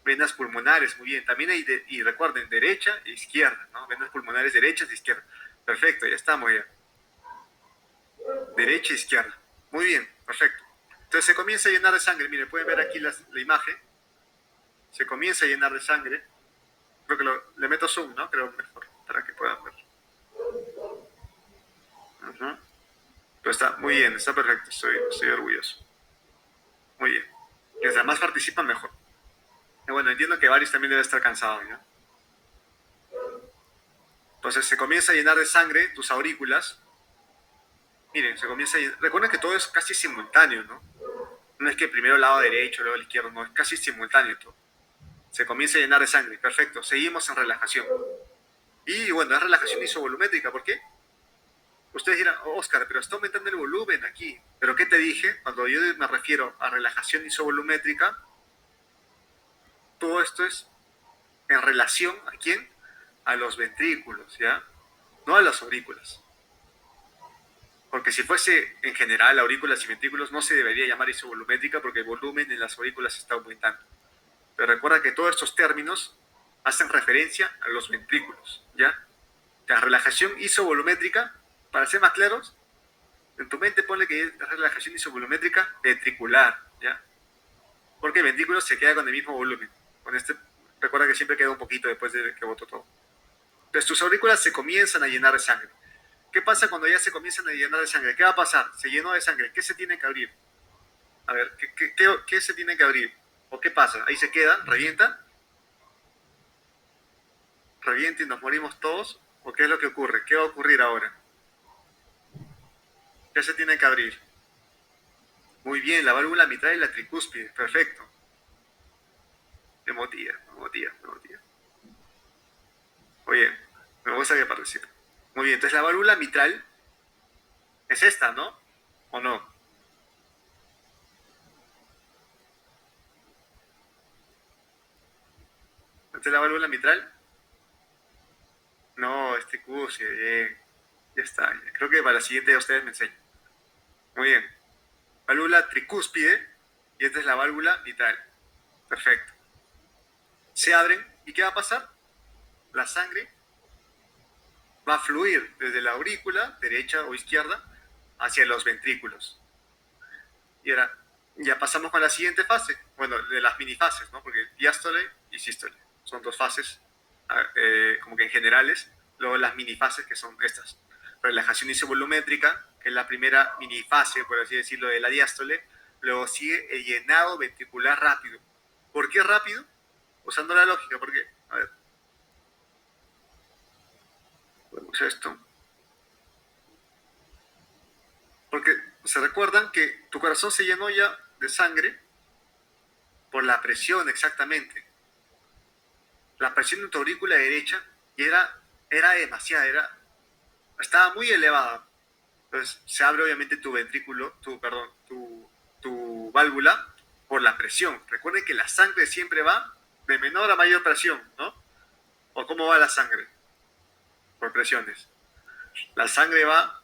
Venas pulmonares, muy bien. También hay, y recuerden, derecha e izquierda, ¿no? Venas pulmonares derechas e izquierda. Perfecto, ya estamos ya. Derecha e izquierda. Muy bien, perfecto. Entonces se comienza a llenar de sangre. Miren, pueden ver aquí la imagen. Se comienza a llenar de sangre. Creo que le meto zoom, ¿no? Creo mejor, para que puedan ver. Pero está muy bien, está perfecto. Estoy orgulloso. Muy bien. Mientras más participan, mejor. Y bueno, entiendo que varios también deben estar cansados, ¿ya? Entonces se comienza a llenar de sangre tus aurículas. Miren, se comienza a llenar. Recuerden que todo es casi simultáneo, ¿no? No es que primero el lado derecho, luego el izquierdo, no, es casi simultáneo todo. Se comienza a llenar de sangre, perfecto. Seguimos en relajación. Y bueno, es relajación isovolumétrica, ¿por qué? Ustedes dirán, oh, Oscar, pero está aumentando el volumen aquí. ¿Pero qué te dije? Cuando yo me refiero a relajación isovolumétrica, todo esto es en relación ¿a quién? A los ventrículos, ¿ya? No a las aurículas. Porque si fuese en general aurículas y ventrículos, no se debería llamar isovolumétrica porque el volumen en las aurículas está aumentando. Pero recuerda que todos estos términos hacen referencia a los ventrículos, ¿ya? La relajación isovolumétrica, para ser más claros, en tu mente ponle que es relajación isovolumétrica ventricular, ¿ya? Porque el ventrículo se queda con el mismo volumen. Recuerda que siempre queda un poquito después de que botó todo. Entonces tus aurículas se comienzan a llenar de sangre. ¿Qué pasa cuando ya se comienzan a llenar de sangre? ¿Qué va a pasar? Se llenó de sangre. ¿Qué se tiene que abrir? A ver, ¿qué se tiene que abrir? ¿O qué pasa? Ahí se queda, revienta. Revienta y nos morimos todos. ¿O qué es lo que ocurre? ¿Qué va a ocurrir ahora? ¿Qué se tiene que abrir? Muy bien, la válvula mitral y la tricúspide. Perfecto. Emotiva. Oye, me gusta que participe. Muy bien, entonces la válvula mitral es esta, ¿no? ¿O no? ¿Esta es la válvula mitral? No, es tricúspide, bien. Ya está. Creo que para la siguiente de ustedes me enseñan. Muy bien. Válvula tricúspide y esta es la válvula mitral. Perfecto. Se abren y ¿qué va a pasar? La sangre va a fluir desde la aurícula, derecha o izquierda, hacia los ventrículos. Y ahora, Ya pasamos con la siguiente fase, bueno, de las minifases, ¿no? Porque diástole y sístole son dos fases, como que en generales. Luego las minifases, que son estas. Relajación isovolumétrica, que es la primera minifase, por así decirlo, de la diástole. Luego sigue el llenado ventricular rápido. ¿Por qué rápido? Usando la lógica, porque, a ver, vemos esto. Porque se recuerdan que tu corazón se llenó ya de sangre por la presión, exactamente. La presión en tu aurícula derecha era demasiada, estaba muy elevada. Entonces se abre obviamente tu ventrículo, tu válvula por la presión. Recuerden que la sangre siempre va de menor a mayor presión, ¿no? ¿O cómo va la sangre? Por presiones. La sangre va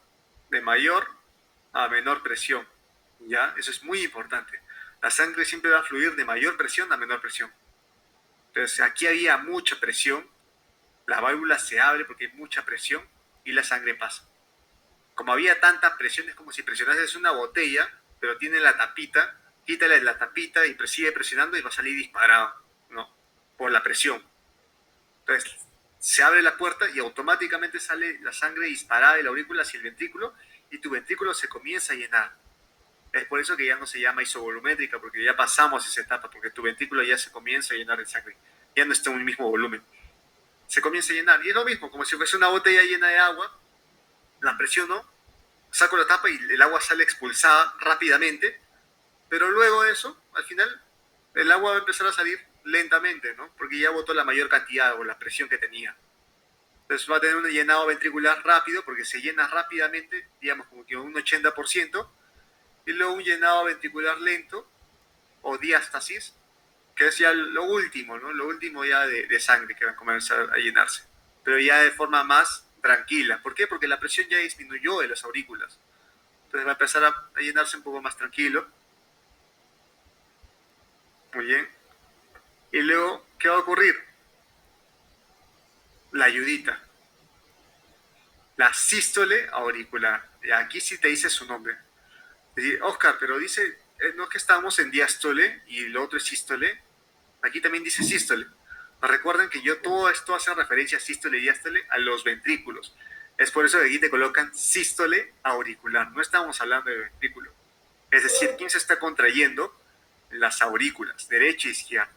de mayor a menor presión, ¿ya? Eso es muy importante. La sangre siempre va a fluir de mayor presión a menor presión. Entonces aquí había mucha presión, la válvula se abre porque hay mucha presión y la sangre pasa. Como había tanta presión, es como si presionases una botella, pero tiene la tapita, quítale la tapita y sigue presionando y va a salir disparado, ¿no? Por la presión. Entonces se abre la puerta y automáticamente sale la sangre disparada de la aurícula hacia el ventrículo y tu ventrículo se comienza a llenar. Es por eso que ya no se llama isovolumétrica, porque ya pasamos esa etapa, porque tu ventrículo ya se comienza a llenar de sangre. Ya no está en un mismo volumen. Se comienza a llenar. Y es lo mismo, como si fuese una botella llena de agua, la presiono, saco la tapa y el agua sale expulsada rápidamente, pero luego de eso, al final, el agua va a empezar a salir lentamente, ¿no? Porque ya botó la mayor cantidad o la presión que tenía. Entonces va a tener un llenado ventricular rápido, porque se llena rápidamente, digamos como que un 80%, y luego un llenado ventricular lento, o diástasis, que es ya lo último, ¿no? Lo último ya de sangre que va a comenzar a llenarse, pero ya de forma más tranquila. ¿Por qué? Porque la presión ya disminuyó de las aurículas. Entonces va a empezar a llenarse un poco más tranquilo. Muy bien. Y luego, ¿qué va a ocurrir? La ayudita. La sístole auricular. Y aquí sí te dice su nombre. Oscar, pero dice, no es que estamos en diástole y lo otro es sístole. Aquí también dice sístole. Recuerden que todo esto hace referencia a sístole y diástole a los ventrículos. Es por eso que aquí te colocan sístole auricular. No estamos hablando de ventrículo. Es decir, ¿quién se está contrayendo? Las aurículas, derecha e izquierda,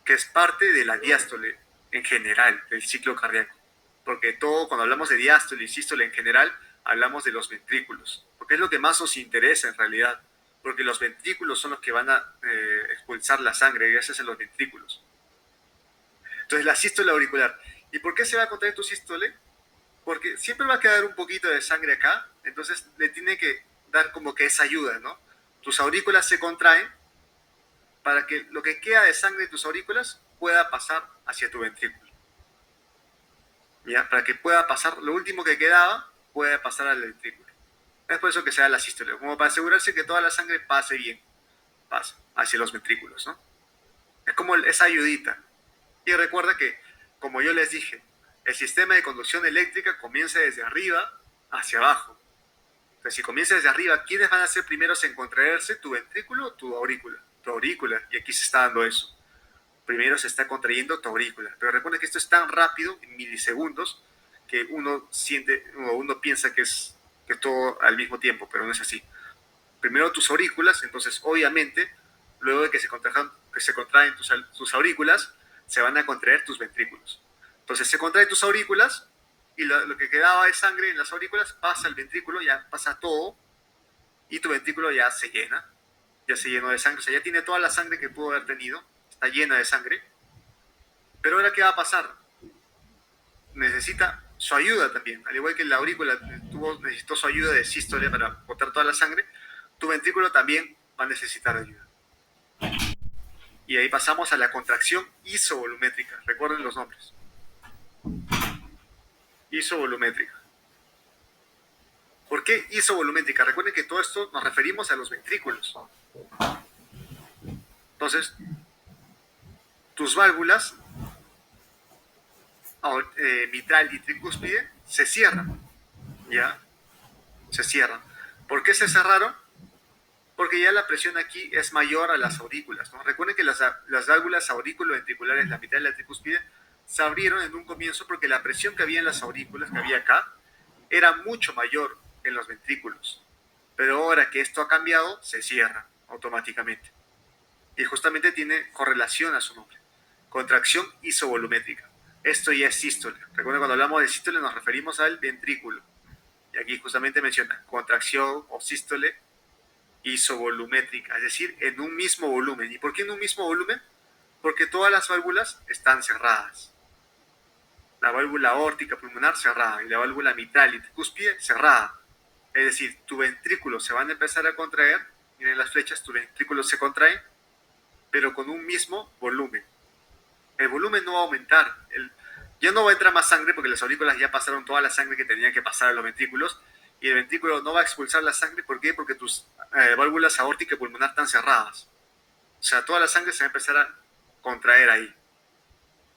que es parte de la diástole en general, del ciclo cardíaco. Porque cuando hablamos de diástole y sístole en general, hablamos de los ventrículos. Porque es lo que más nos interesa en realidad. Porque los ventrículos son los que van a expulsar la sangre, gracias a los ventrículos. Entonces, la sístole auricular. ¿Y por qué se va a contraer tu sístole? Porque siempre va a quedar un poquito de sangre acá, entonces le tiene que dar como que esa ayuda, ¿no? Tus aurículas se contraen para que lo que queda de sangre de tus aurículas pueda pasar hacia tu ventrículo. ¿Ya? Para que pueda pasar, lo último que quedaba, pueda pasar al ventrículo. Es por eso que se da la sístole, como para asegurarse que toda la sangre pase bien, pasa hacia los ventrículos, ¿no? Es como esa ayudita. Y recuerda que, como yo les dije, el sistema de conducción eléctrica comienza desde arriba hacia abajo. Entonces, si comienza desde arriba, ¿quiénes van a ser primeros en contraerse? ¿Tu ventrículo o tu aurícula? Tu aurícula. Y aquí se está dando eso. Primero se está contrayendo tu aurícula. Pero recuerda que esto es tan rápido, en milisegundos, que uno piensa que es todo al mismo tiempo, pero no es así. Primero tus aurículas, entonces obviamente, luego de que se contraen tus aurículas, se van a contraer tus ventrículos. Entonces se contraen tus aurículas y lo que quedaba de sangre en las aurículas pasa al ventrículo, ya pasa todo, y tu ventrículo ya se llena, ya se llenó de sangre, o sea, ya tiene toda la sangre que pudo haber tenido, está llena de sangre. Pero ahora, ¿qué va a pasar? Necesita su ayuda también, al igual que la aurícula necesitó su ayuda de sístole para botar toda la sangre, tu ventrículo también va a necesitar ayuda. Y ahí pasamos a la contracción isovolumétrica. Recuerden los nombres. Isovolumétrica. ¿Por qué isovolumétrica? Recuerden que todo esto nos referimos a los ventrículos. Entonces, tus válvulas mitral y tricúspide se cierran. ¿Ya? Se cierran. ¿Por qué se cerraron? Porque ya la presión aquí es mayor a las aurículas, ¿no? Recuerden que las válvulas aurículo-ventriculares, la mitad de la tricúspide, se abrieron en un comienzo porque la presión que había en las aurículas, que había acá, era mucho mayor que en los ventrículos. Pero ahora que esto ha cambiado, se cierra automáticamente. Y justamente tiene correlación a su nombre. Contracción isovolumétrica. Esto ya es sístole. Recuerden, cuando hablamos de sístole nos referimos al ventrículo. Y aquí justamente menciona contracción o sístole isovolumétrica, es decir, en un mismo volumen. ¿Y por qué en un mismo volumen? Porque todas las válvulas están cerradas. La válvula aórtica pulmonar cerrada y la válvula mitral y tricúspide cerrada. Es decir, tu ventrículo se van a empezar a contraer, miren las flechas, tu ventrículo se contrae, pero con un mismo volumen. El volumen no va a aumentar, ya no va a entrar más sangre porque las aurículas ya pasaron toda la sangre que tenían que pasar a los ventrículos y el ventrículo no va a expulsar la sangre. ¿Por qué? Porque tus válvulas aórtica y pulmonar están cerradas. O sea, toda la sangre se va a empezar a contraer ahí.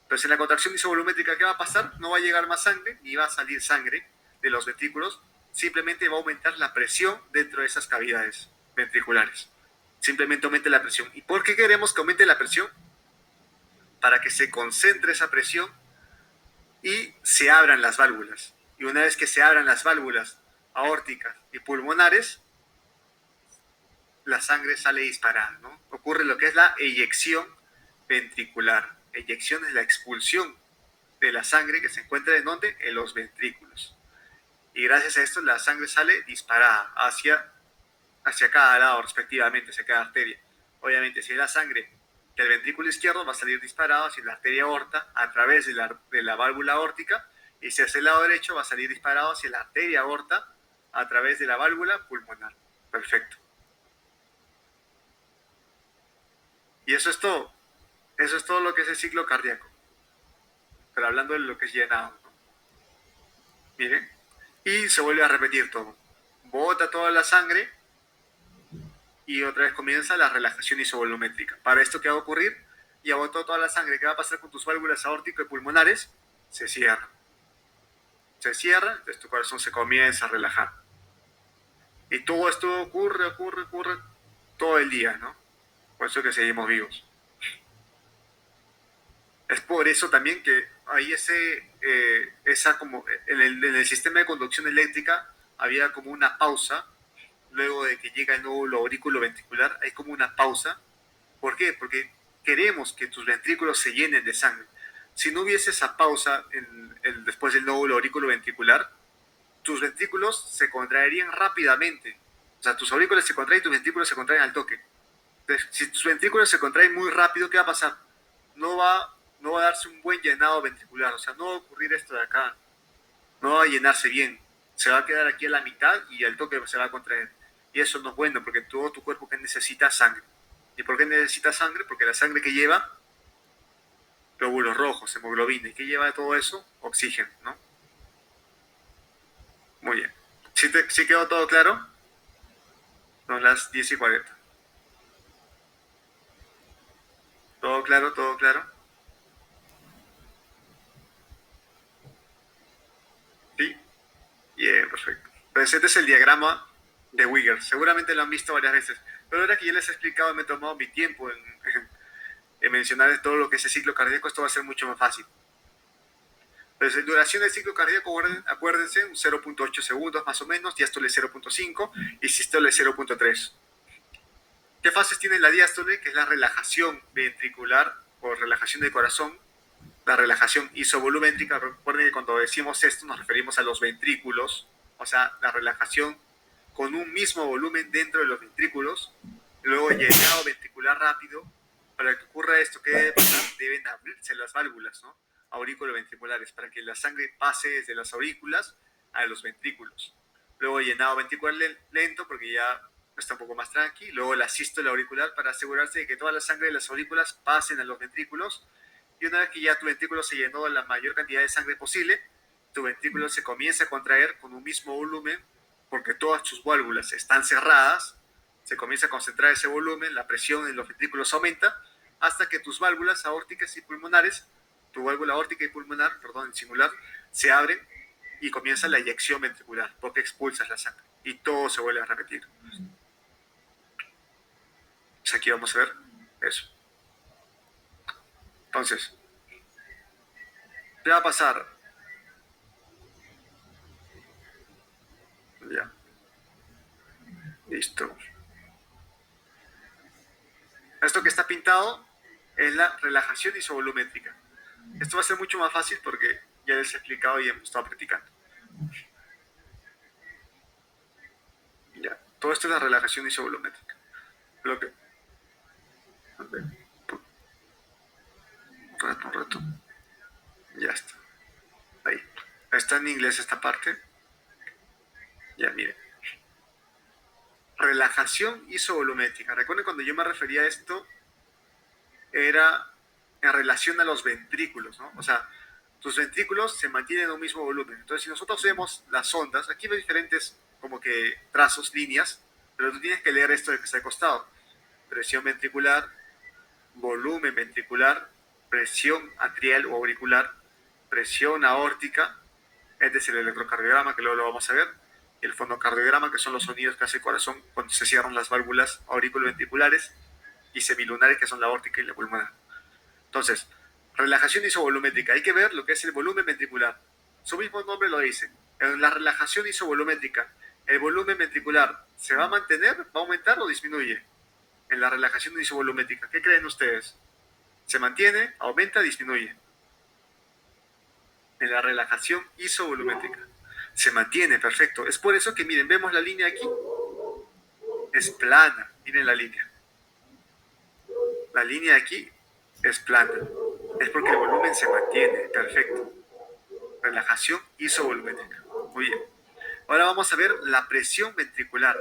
Entonces, en la contracción isovolumétrica, ¿qué va a pasar? No va a llegar más sangre ni va a salir sangre de los ventrículos. Simplemente va a aumentar la presión dentro de esas cavidades ventriculares. Simplemente aumenta la presión. ¿Y por qué queremos que aumente la presión? Para que se concentre esa presión y se abran las válvulas. Y una vez que se abran las válvulas aórticas y pulmonares, la sangre sale disparada, ¿no? Ocurre lo que es la eyección ventricular. Eyección es la expulsión de la sangre que se encuentra ¿en dónde? En los ventrículos. Y gracias a esto la sangre sale disparada hacia cada lado respectivamente, hacia cada arteria. Obviamente, si la sangre del ventrículo izquierdo va a salir disparado hacia la arteria aorta a través de la válvula aórtica, y si hacia el lado derecho va a salir disparado hacia la arteria aorta a través de la válvula pulmonar. Perfecto. Y eso es todo. Eso es todo lo que es el ciclo cardíaco. Pero hablando de lo que es llenado, ¿no? Miren. Y se vuelve a repetir todo. Bota toda la sangre y otra vez comienza la relajación isovolumétrica. Para esto, ¿qué va a ocurrir? Ya botó toda la sangre. ¿Qué va a pasar con tus válvulas aórticas y pulmonares? Se cierra. Se cierra, entonces tu corazón se comienza a relajar. Y todo esto ocurre todo el día, ¿no? Por eso que seguimos vivos. Es por eso también que hay en el sistema de conducción eléctrica había como una pausa. Luego de que llega el nódulo aurículo ventricular, hay como una pausa. ¿Por qué? Porque queremos que tus ventrículos se llenen de sangre. Si no hubiese esa pausa después del nódulo aurículo ventricular, tus ventrículos se contraerían rápidamente. O sea, tus aurículas se contraen y tus ventrículos se contraen al toque. Entonces, si tus ventrículos se contraen muy rápido, ¿qué va a pasar? No va a darse un buen llenado ventricular. O sea, no va a ocurrir esto de acá. No va a llenarse bien. Se va a quedar aquí a la mitad y al toque se va a contraer. Y eso no es bueno porque todo tu cuerpo que necesita sangre. ¿Y por qué necesita sangre? Porque la sangre que lleva glóbulos rojos, hemoglobina. ¿Y qué lleva todo eso? Oxígeno, ¿no? Muy bien. ¿Sí quedó todo claro? Son las 10:40. ¿Todo claro? ¿Todo claro? ¿Sí? Bien, perfecto. Entonces este es el diagrama de Wigger. Seguramente lo han visto varias veces. Pero ahora que ya les he explicado, me he tomado mi tiempo en mencionar todo lo que es el ciclo cardíaco, esto va a ser mucho más fácil. Entonces, duración del ciclo cardíaco, acuérdense, 0.8 segundos más o menos, diástole 0.5 y sístole 0.3. ¿Qué fases tiene la diástole? Que es la relajación ventricular o relajación del corazón, la relajación isovolumétrica. Recuerden que cuando decimos esto nos referimos a los ventrículos, o sea, la relajación con un mismo volumen dentro de los ventrículos. Luego, llenado ventricular rápido. Para que ocurra esto, ¿qué debe pasar? Deben abrirse las válvulas, ¿no? Auriculoventriculares, para que la sangre pase desde las aurículas a los ventrículos. Luego, llenado ventricular lento, porque ya está un poco más tranqui. Luego, la sístole auricular, para asegurarse de que toda la sangre de las aurículas pasen a los ventrículos. Y una vez que ya tu ventrículo se llenó de la mayor cantidad de sangre posible, tu ventrículo se comienza a contraer con un mismo volumen, porque todas tus válvulas están cerradas. Se comienza a concentrar ese volumen, la presión en los ventrículos aumenta, hasta que tus válvulas aórticas y pulmonares, tu válvula aórtica y pulmonar, perdón, en singular, se abren y comienza la eyección ventricular, porque expulsas la sangre. Y todo se vuelve a repetir. Pues aquí vamos a ver eso. Entonces, ¿qué va a pasar? Ya. Listo. Esto que está pintado es la relajación isovolumétrica. Esto va a ser mucho más fácil porque ya les he explicado y hemos estado practicando. Ya. Todo esto es la relajación isovolumétrica. Lo que... Un rato. Ya está. Ahí. Está en inglés esta parte. Ya, miren. Relajación isovolumétrica. Recuerden cuando yo me refería a esto, era en relación a los ventrículos, ¿no? O sea, tus ventrículos se mantienen en un mismo volumen. Entonces, si nosotros vemos las ondas, aquí hay diferentes como que trazos, líneas, pero tú tienes que leer esto de que está al costado. Presión ventricular, volumen ventricular, presión atrial o auricular, presión aórtica, este es el electrocardiograma que luego lo vamos a ver, y el fonocardiograma, que son los sonidos que hace el corazón cuando se cierran las válvulas auriculoventriculares, y semilunares, que son la aórtica y la pulmonar. Entonces, relajación isovolumétrica, hay que ver lo que es el volumen ventricular. Su mismo nombre lo dice. En la relajación isovolumétrica, el volumen ventricular se va a mantener, va a aumentar o disminuye. En la relajación isovolumétrica, ¿qué creen ustedes? ¿Se mantiene, aumenta, disminuye? En la relajación isovolumétrica. Se mantiene, perfecto. Es por eso que, miren, vemos la línea aquí. Es plana. Miren la línea. La línea aquí es plana. Es porque el volumen se mantiene. Perfecto. Relajación isovolumétrica. Muy bien. Ahora vamos a ver la presión ventricular.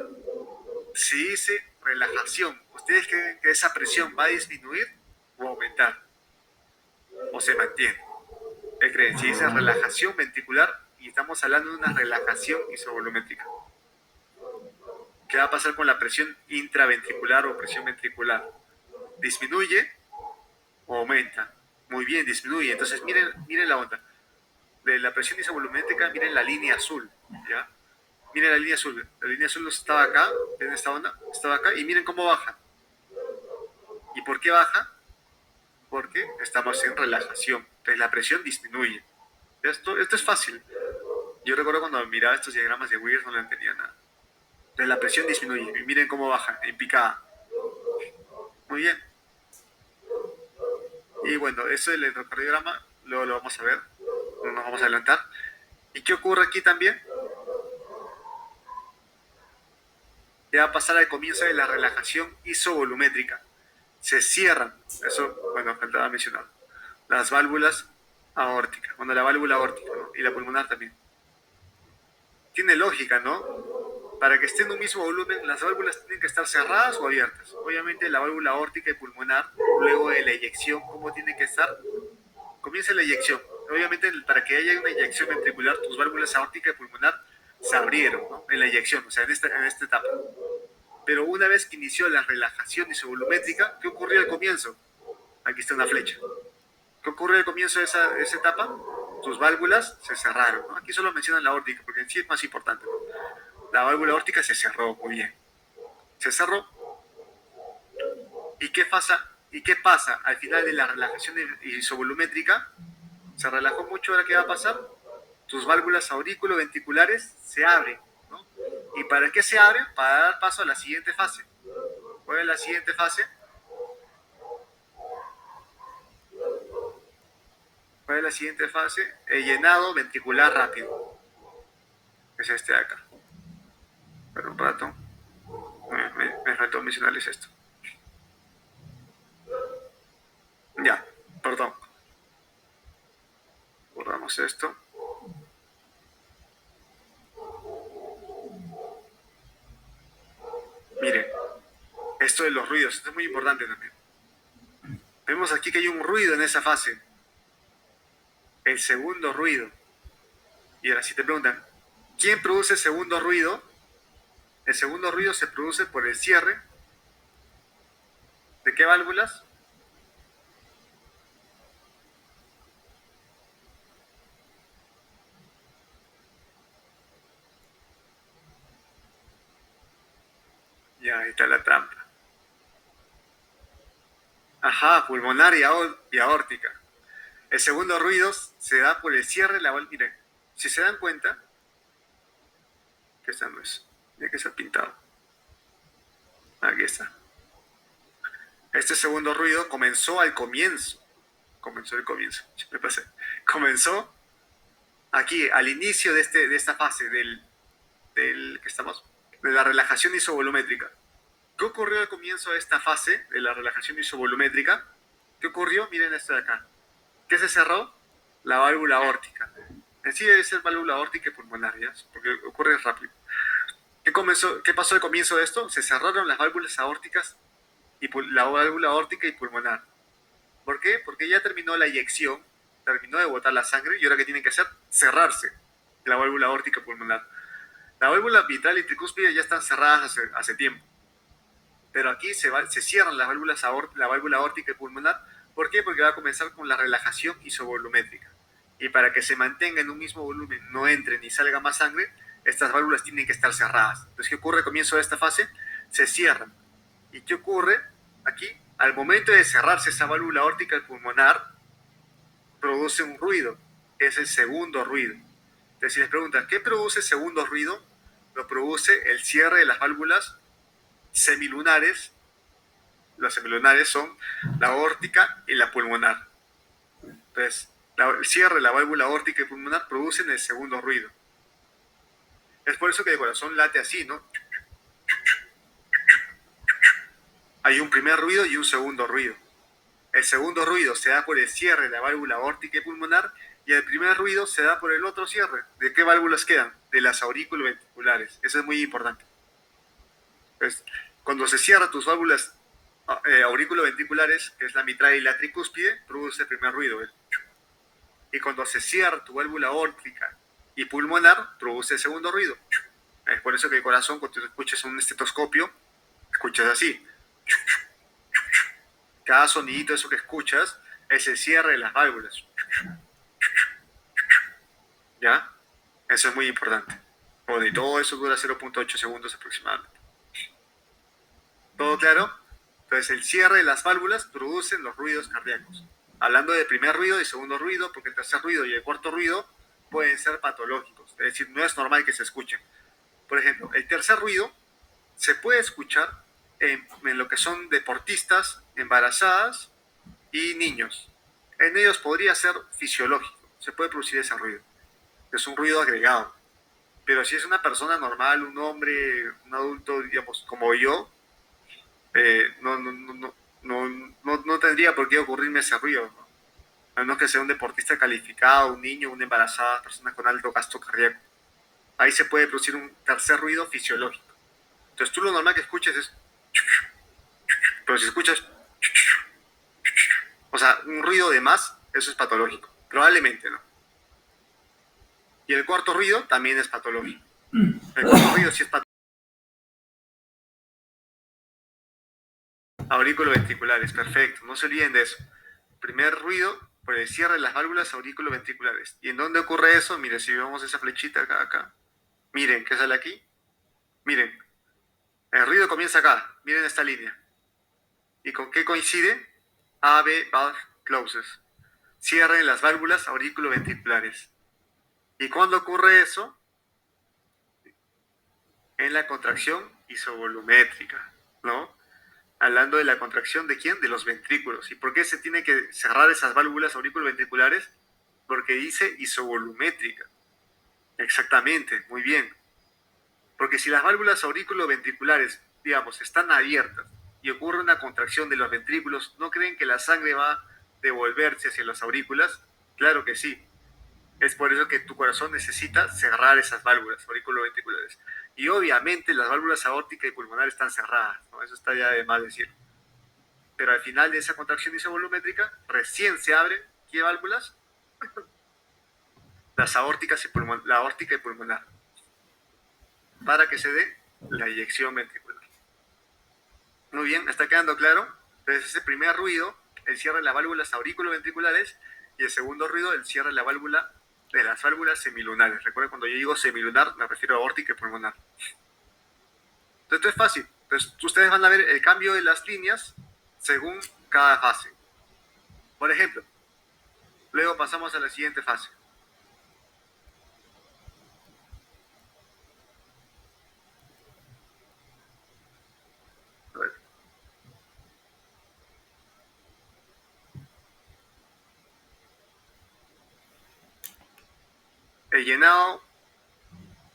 Si dice relajación, ¿ustedes creen que esa presión va a disminuir o aumentar? ¿O se mantiene? ¿Qué creen? Si dice relajación ventricular y estamos hablando de una relajación isovolumétrica, ¿qué va a pasar con la presión intraventricular o presión ventricular? ¿Disminuye o aumenta? Muy bien, disminuye. Entonces miren la onda. De la presión isovolumétrica, miren la línea azul, ¿ya? Miren la línea azul. La línea azul estaba acá, en esta onda, estaba acá, y miren cómo baja. ¿Y por qué baja? Porque estamos en relajación. Entonces la presión disminuye. Esto es fácil. Yo recuerdo cuando miraba estos diagramas de Weir no lo entendía nada. Entonces la presión disminuye. Y miren cómo baja, en picada. Muy bien. Y bueno, eso del electrocardiograma, luego lo vamos a ver. No nos vamos a adelantar. ¿Y qué ocurre aquí también? Ya va a pasar al comienzo de la relajación isovolumétrica. Se cierran, eso, bueno, faltaba mencionar, las válvulas aórticas, bueno, la válvula aórtica, ¿no? Y la pulmonar también. Tiene lógica, ¿no? Para que esté en un mismo volumen, las válvulas tienen que estar cerradas o abiertas. Obviamente la válvula aórtica y pulmonar, luego de la eyección, ¿cómo tiene que estar? Comienza la eyección. Obviamente, para que haya una eyección ventricular, tus válvulas aórtica y pulmonar se abrieron, ¿no? En la eyección, o sea, en esta etapa. Pero una vez que inició la relajación isovolumétrica, ¿qué ocurrió al comienzo? Aquí está una flecha. ¿Qué ocurrió al comienzo de esa etapa? Tus válvulas se cerraron, ¿no? Aquí solo mencionan la aórtica, porque en sí es más importante, ¿no? La válvula aórtica se cerró, muy bien. Se cerró. ¿Y qué pasa al final de la relajación isovolumétrica? Se relajó mucho, ¿ahora qué va a pasar? Tus válvulas aurículo-ventriculares se abren, ¿no? ¿Y para qué se abren? Para dar paso a la siguiente fase. ¿Cuál es la siguiente fase? ¿Cuál es la siguiente fase? El llenado ventricular rápido. Es este de acá. Pero un rato. Me faltó mencionarles esto. Ya, perdón. Borramos esto. Miren, esto de los ruidos, esto es muy importante también. Vemos aquí que hay un ruido en esa fase. El segundo ruido. Y ahora si te preguntan, ¿quién produce el segundo ruido? El segundo ruido se produce por el cierre. ¿De qué válvulas? Ya, ahí está la trampa. Ajá, pulmonar y aórtica. El segundo ruido se da por el cierre de la válvula. Miren, si se dan cuenta, que esta no es, tiene que ser pintado. Aquí está. Este segundo ruido comenzó al comienzo. Me pasé. Comenzó aquí, al inicio de esta fase de la relajación isovolumétrica. ¿Qué ocurrió al comienzo de esta fase de la relajación isovolumétrica? ¿Qué ocurrió? Miren esto de acá. ¿Qué se cerró? La válvula aórtica. En sí debe ser válvula aórtica y pulmonar, ¿ya? Porque ocurre rápido. ¿Qué pasó al comienzo de esto? Se cerraron las válvulas aórticas y la válvula aórtica y pulmonar. ¿Por qué? Porque ya terminó la eyección, terminó de botar la sangre y ahora ¿qué tiene que hacer? Cerrarse la válvula aórtica y pulmonar. La válvula mitral y tricúspide ya están cerradas hace tiempo. Pero aquí se cierran las válvulas la válvula aórtica y pulmonar. ¿Por qué? Porque va a comenzar con la relajación isovolumétrica. Y para que se mantenga en un mismo volumen, no entre ni salga más sangre, estas válvulas tienen que estar cerradas. Entonces, ¿qué ocurre al comienzo de esta fase? Se cierran. ¿Y qué ocurre aquí? Al momento de cerrarse esa válvula aórtica y pulmonar, produce un ruido, que es el segundo ruido. Entonces, si les preguntan, ¿qué produce el segundo ruido? Lo produce el cierre de las válvulas semilunares. Las semilunares son la aórtica y la pulmonar. Entonces, el cierre de la válvula aórtica y pulmonar producen el segundo ruido. Es por eso que el corazón late así, ¿no? Hay un primer ruido y un segundo ruido. El segundo ruido se da por el cierre de la válvula aórtica y pulmonar y el primer ruido se da por el otro cierre. ¿De qué válvulas quedan? De las aurículo-ventriculares. Eso es muy importante. Entonces, cuando se cierran tus válvulas aurículo-ventriculares, que es la mitral y la tricúspide, produce el primer ruido. Y cuando se cierra tu válvula aórtica y pulmonar, produce el segundo ruido. Es por eso que el corazón, cuando tú escuchas un estetoscopio, escuchas así. Cada sonidito, eso que escuchas, es el cierre de las válvulas. ¿Ya? Eso es muy importante. Bueno, y todo eso dura 0.8 segundos aproximadamente. ¿Todo claro? Entonces, el cierre de las válvulas producen los ruidos cardíacos. Hablando de primer ruido y segundo ruido, porque el tercer ruido y el cuarto ruido pueden ser patológicos. Es decir, no es normal que se escuchen. Por ejemplo, el tercer ruido se puede escuchar en lo que son deportistas, embarazadas y niños. En ellos podría ser fisiológico. Se puede producir ese ruido. Es un ruido agregado. Pero si es una normal, un hombre, un adulto, digamos, como yo, no tendría por qué ocurrirme ese ruido, ¿no? A menos que sea un deportista calificado, un niño, una embarazada, persona con alto gasto cardíaco. Ahí se puede producir un tercer ruido fisiológico. Entonces tú lo normal que escuches es... Pero si escuchas... O sea, un ruido de más, eso es patológico. Probablemente, ¿no? Y el cuarto ruido también es patológico. El cuarto ruido sí es patológico. Aurículo-ventriculares, perfecto. No se olviden de eso. Primer ruido por el cierre de las válvulas aurículo-ventriculares. ¿Y en dónde ocurre eso? Miren, si vemos esa flechita acá. Miren, ¿qué sale aquí? Miren, el ruido comienza acá. Miren esta línea. ¿Y con qué coincide? AB valve closes. Cierre de las válvulas aurículo-ventriculares. ¿Y cuándo ocurre eso? En la contracción isovolumétrica, ¿no? Hablando de la contracción ¿de quién? De los ventrículos. ¿Y por qué se tiene que cerrar esas válvulas aurículo-ventriculares? Porque dice isovolumétrica. Exactamente, muy bien. Porque si las válvulas aurículo-ventriculares, digamos, están abiertas y ocurre una contracción de los ventrículos, ¿no creen que la sangre va a devolverse hacia las aurículas? Claro que sí. Es por eso que tu corazón necesita cerrar esas válvulas aurículo-ventriculares. Y obviamente las válvulas aórtica y pulmonar están cerradas, ¿no? Eso está ya de más decir. Pero al final de esa contracción isovolumétrica, recién se abren, ¿qué válvulas? Las aórticas y la aórtica y pulmonar. Para que se dé la eyección ventricular. Muy bien, ¿está quedando claro? Entonces ese primer ruido, el cierre de las válvulas aurículo-ventriculares, y el segundo ruido, el cierre de la válvula de las válvulas semilunares. Recuerden, cuando yo digo semilunar, me refiero a aórtica y pulmonar. Entonces, esto es fácil. Entonces, ustedes van a ver el cambio de las líneas según cada fase. Por ejemplo, luego pasamos a la siguiente fase. A ver. El llenado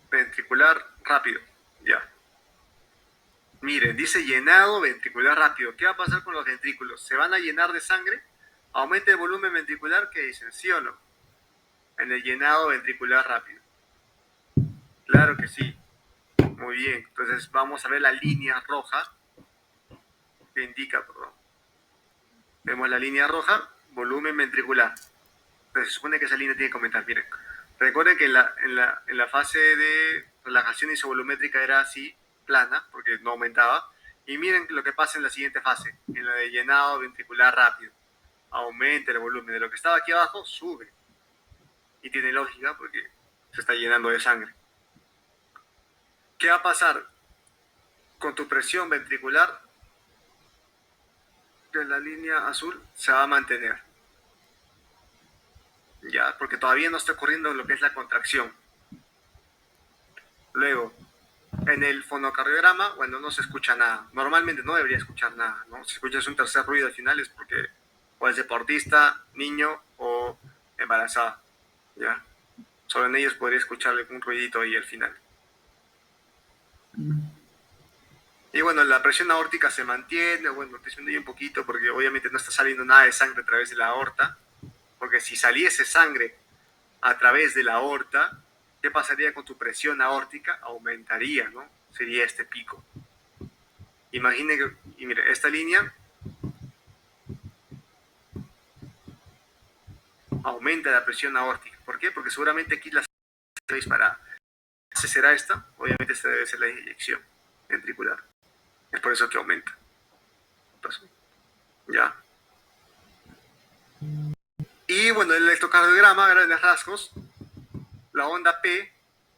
ventricular rápido. Ya. Miren, dice llenado ventricular rápido. ¿Qué va a pasar con los ventrículos? ¿Se van a llenar de sangre? ¿Aumenta el volumen ventricular? ¿Qué dicen? ¿Sí o no? En el llenado ventricular rápido. Claro que sí. Muy bien. Entonces vamos a ver la línea roja que indica, perdón. Vemos la línea roja, volumen ventricular. Entonces se supone que esa línea tiene que aumentar. Miren. Recuerden que en la fase de relajación isovolumétrica era así, plana, porque no aumentaba. Y miren lo que pasa en la siguiente fase, en la de llenado ventricular rápido. Aumenta el volumen. De lo que estaba aquí abajo, sube. Y tiene lógica porque se está llenando de sangre. ¿Qué va a pasar con tu presión ventricular? Que la línea azul se va a mantener. Ya, porque todavía no está ocurriendo lo que es la contracción. Luego, en el fonocardiograma, bueno, no se escucha nada. Normalmente no debería escuchar nada, ¿no? Si escuchas un tercer ruido al final es porque o es deportista, niño o embarazada, ¿ya? Solo en ellos podría escucharle un ruidito ahí al final. Y bueno, la presión aórtica se mantiene, bueno, disminuye un poquito porque obviamente no está saliendo nada de sangre a través de la aorta. Porque si saliese sangre a través de la aorta, ¿qué pasaría con tu presión aórtica? Aumentaría, ¿no? Sería este pico. Imagine que, y mire, esta línea aumenta la presión aórtica. ¿Por qué? Porque seguramente aquí la está disparada. ¿Esa será esta? Obviamente esta debe ser la inyección ventricular. Es por eso que aumenta. ¿Ya? Y bueno, el electrocardiograma, a grandes rasgos, la onda P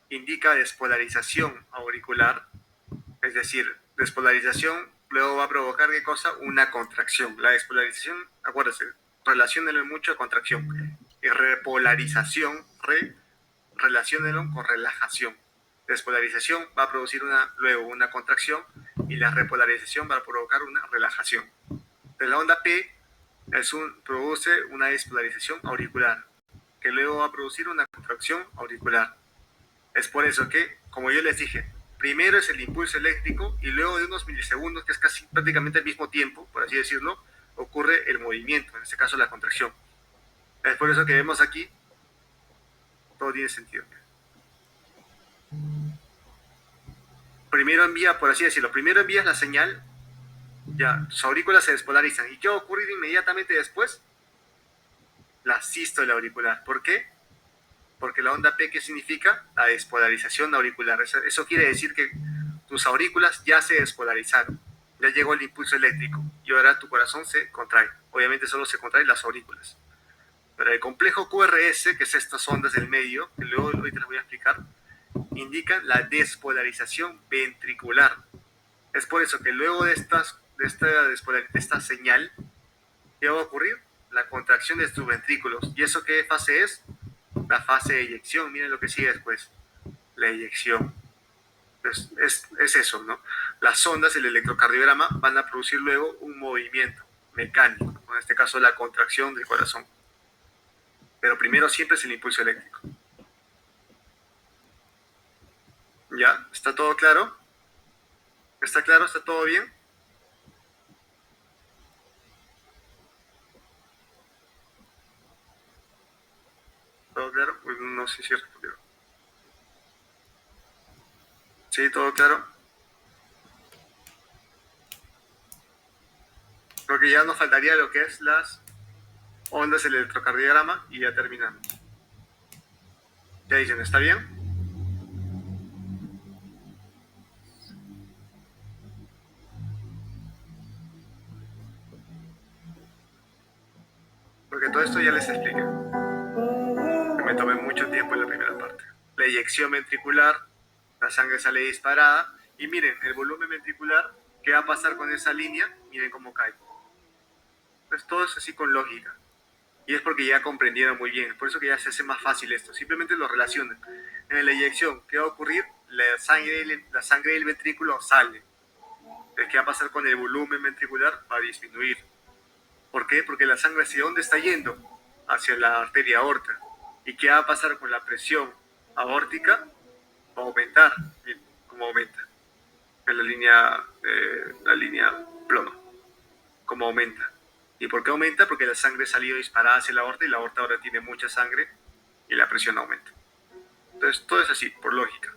indica despolarización auricular, es decir, despolarización luego va a provocar ¿qué cosa? Una contracción. La despolarización, acuérdense, relaciónenlo mucho a contracción. Y repolarización, relaciónenlo con relajación. Despolarización va a producir luego una contracción y la repolarización va a provocar una relajación. De la onda P produce una despolarización auricular, que luego va a producir una contracción auricular. Es por eso que, como yo les dije, primero es el impulso eléctrico y luego de unos milisegundos, que es casi prácticamente al mismo tiempo, por así decirlo, ocurre el movimiento, en este caso la contracción. Es por eso que vemos aquí, todo tiene sentido. Primero envía, por así decirlo, primero envías la señal, ya, tus aurículas se despolarizan. ¿Y qué va a ocurrir inmediatamente después? La sístole auricular. ¿Por qué? Porque la onda P, ¿qué significa? La despolarización auricular. Eso quiere decir que tus aurículas ya se despolarizaron. Ya llegó el impulso eléctrico y ahora tu corazón se contrae. Obviamente solo se contraen las aurículas. Pero el complejo QRS, que es estas ondas del medio, que luego ahorita les voy a explicar, indican la despolarización ventricular. Es por eso que luego de esta señal, ¿qué va a ocurrir? La contracción de tus ventrículos. ¿Y eso qué fase es? La fase de eyección. Miren lo que sigue después. La eyección. Pues es eso, ¿no? Las ondas, el electrocardiograma, van a producir luego un movimiento mecánico. En este caso, la contracción del corazón. Pero primero siempre es el impulso eléctrico. ¿Ya? ¿Está todo claro? ¿Está claro? ¿Está todo bien? ¿Todo claro? Pues no sé si es cierto. ¿Sí? ¿Todo claro? Creo que ya nos faltaría lo que es las ondas del electrocardiograma y ya terminamos. ¿Ya dicen? ¿Está bien? Porque todo esto ya les expliqué. Me tomé mucho tiempo en la primera parte. La eyección ventricular, la sangre sale disparada. Y miren, el volumen ventricular, ¿qué va a pasar con esa línea? Miren cómo cae. Entonces todo es así con lógica. Y es porque ya comprendieron muy bien. Por eso que ya se hace más fácil esto. Simplemente lo relacionan. En la eyección, ¿qué va a ocurrir? La sangre del ventrículo sale. Entonces, ¿qué va a pasar con el volumen ventricular? Va a disminuir. ¿Por qué? Porque la sangre ¿hacia dónde está yendo? Hacia la arteria aorta. ¿Y qué va a pasar con la presión aórtica? Va a aumentar. Miren cómo aumenta. En la línea ploma. ¿Cómo aumenta? ¿Y por qué aumenta? Porque la sangre ha salido disparada hacia la aorta y la aorta ahora tiene mucha sangre y la presión aumenta. Entonces, todo es así, por lógica.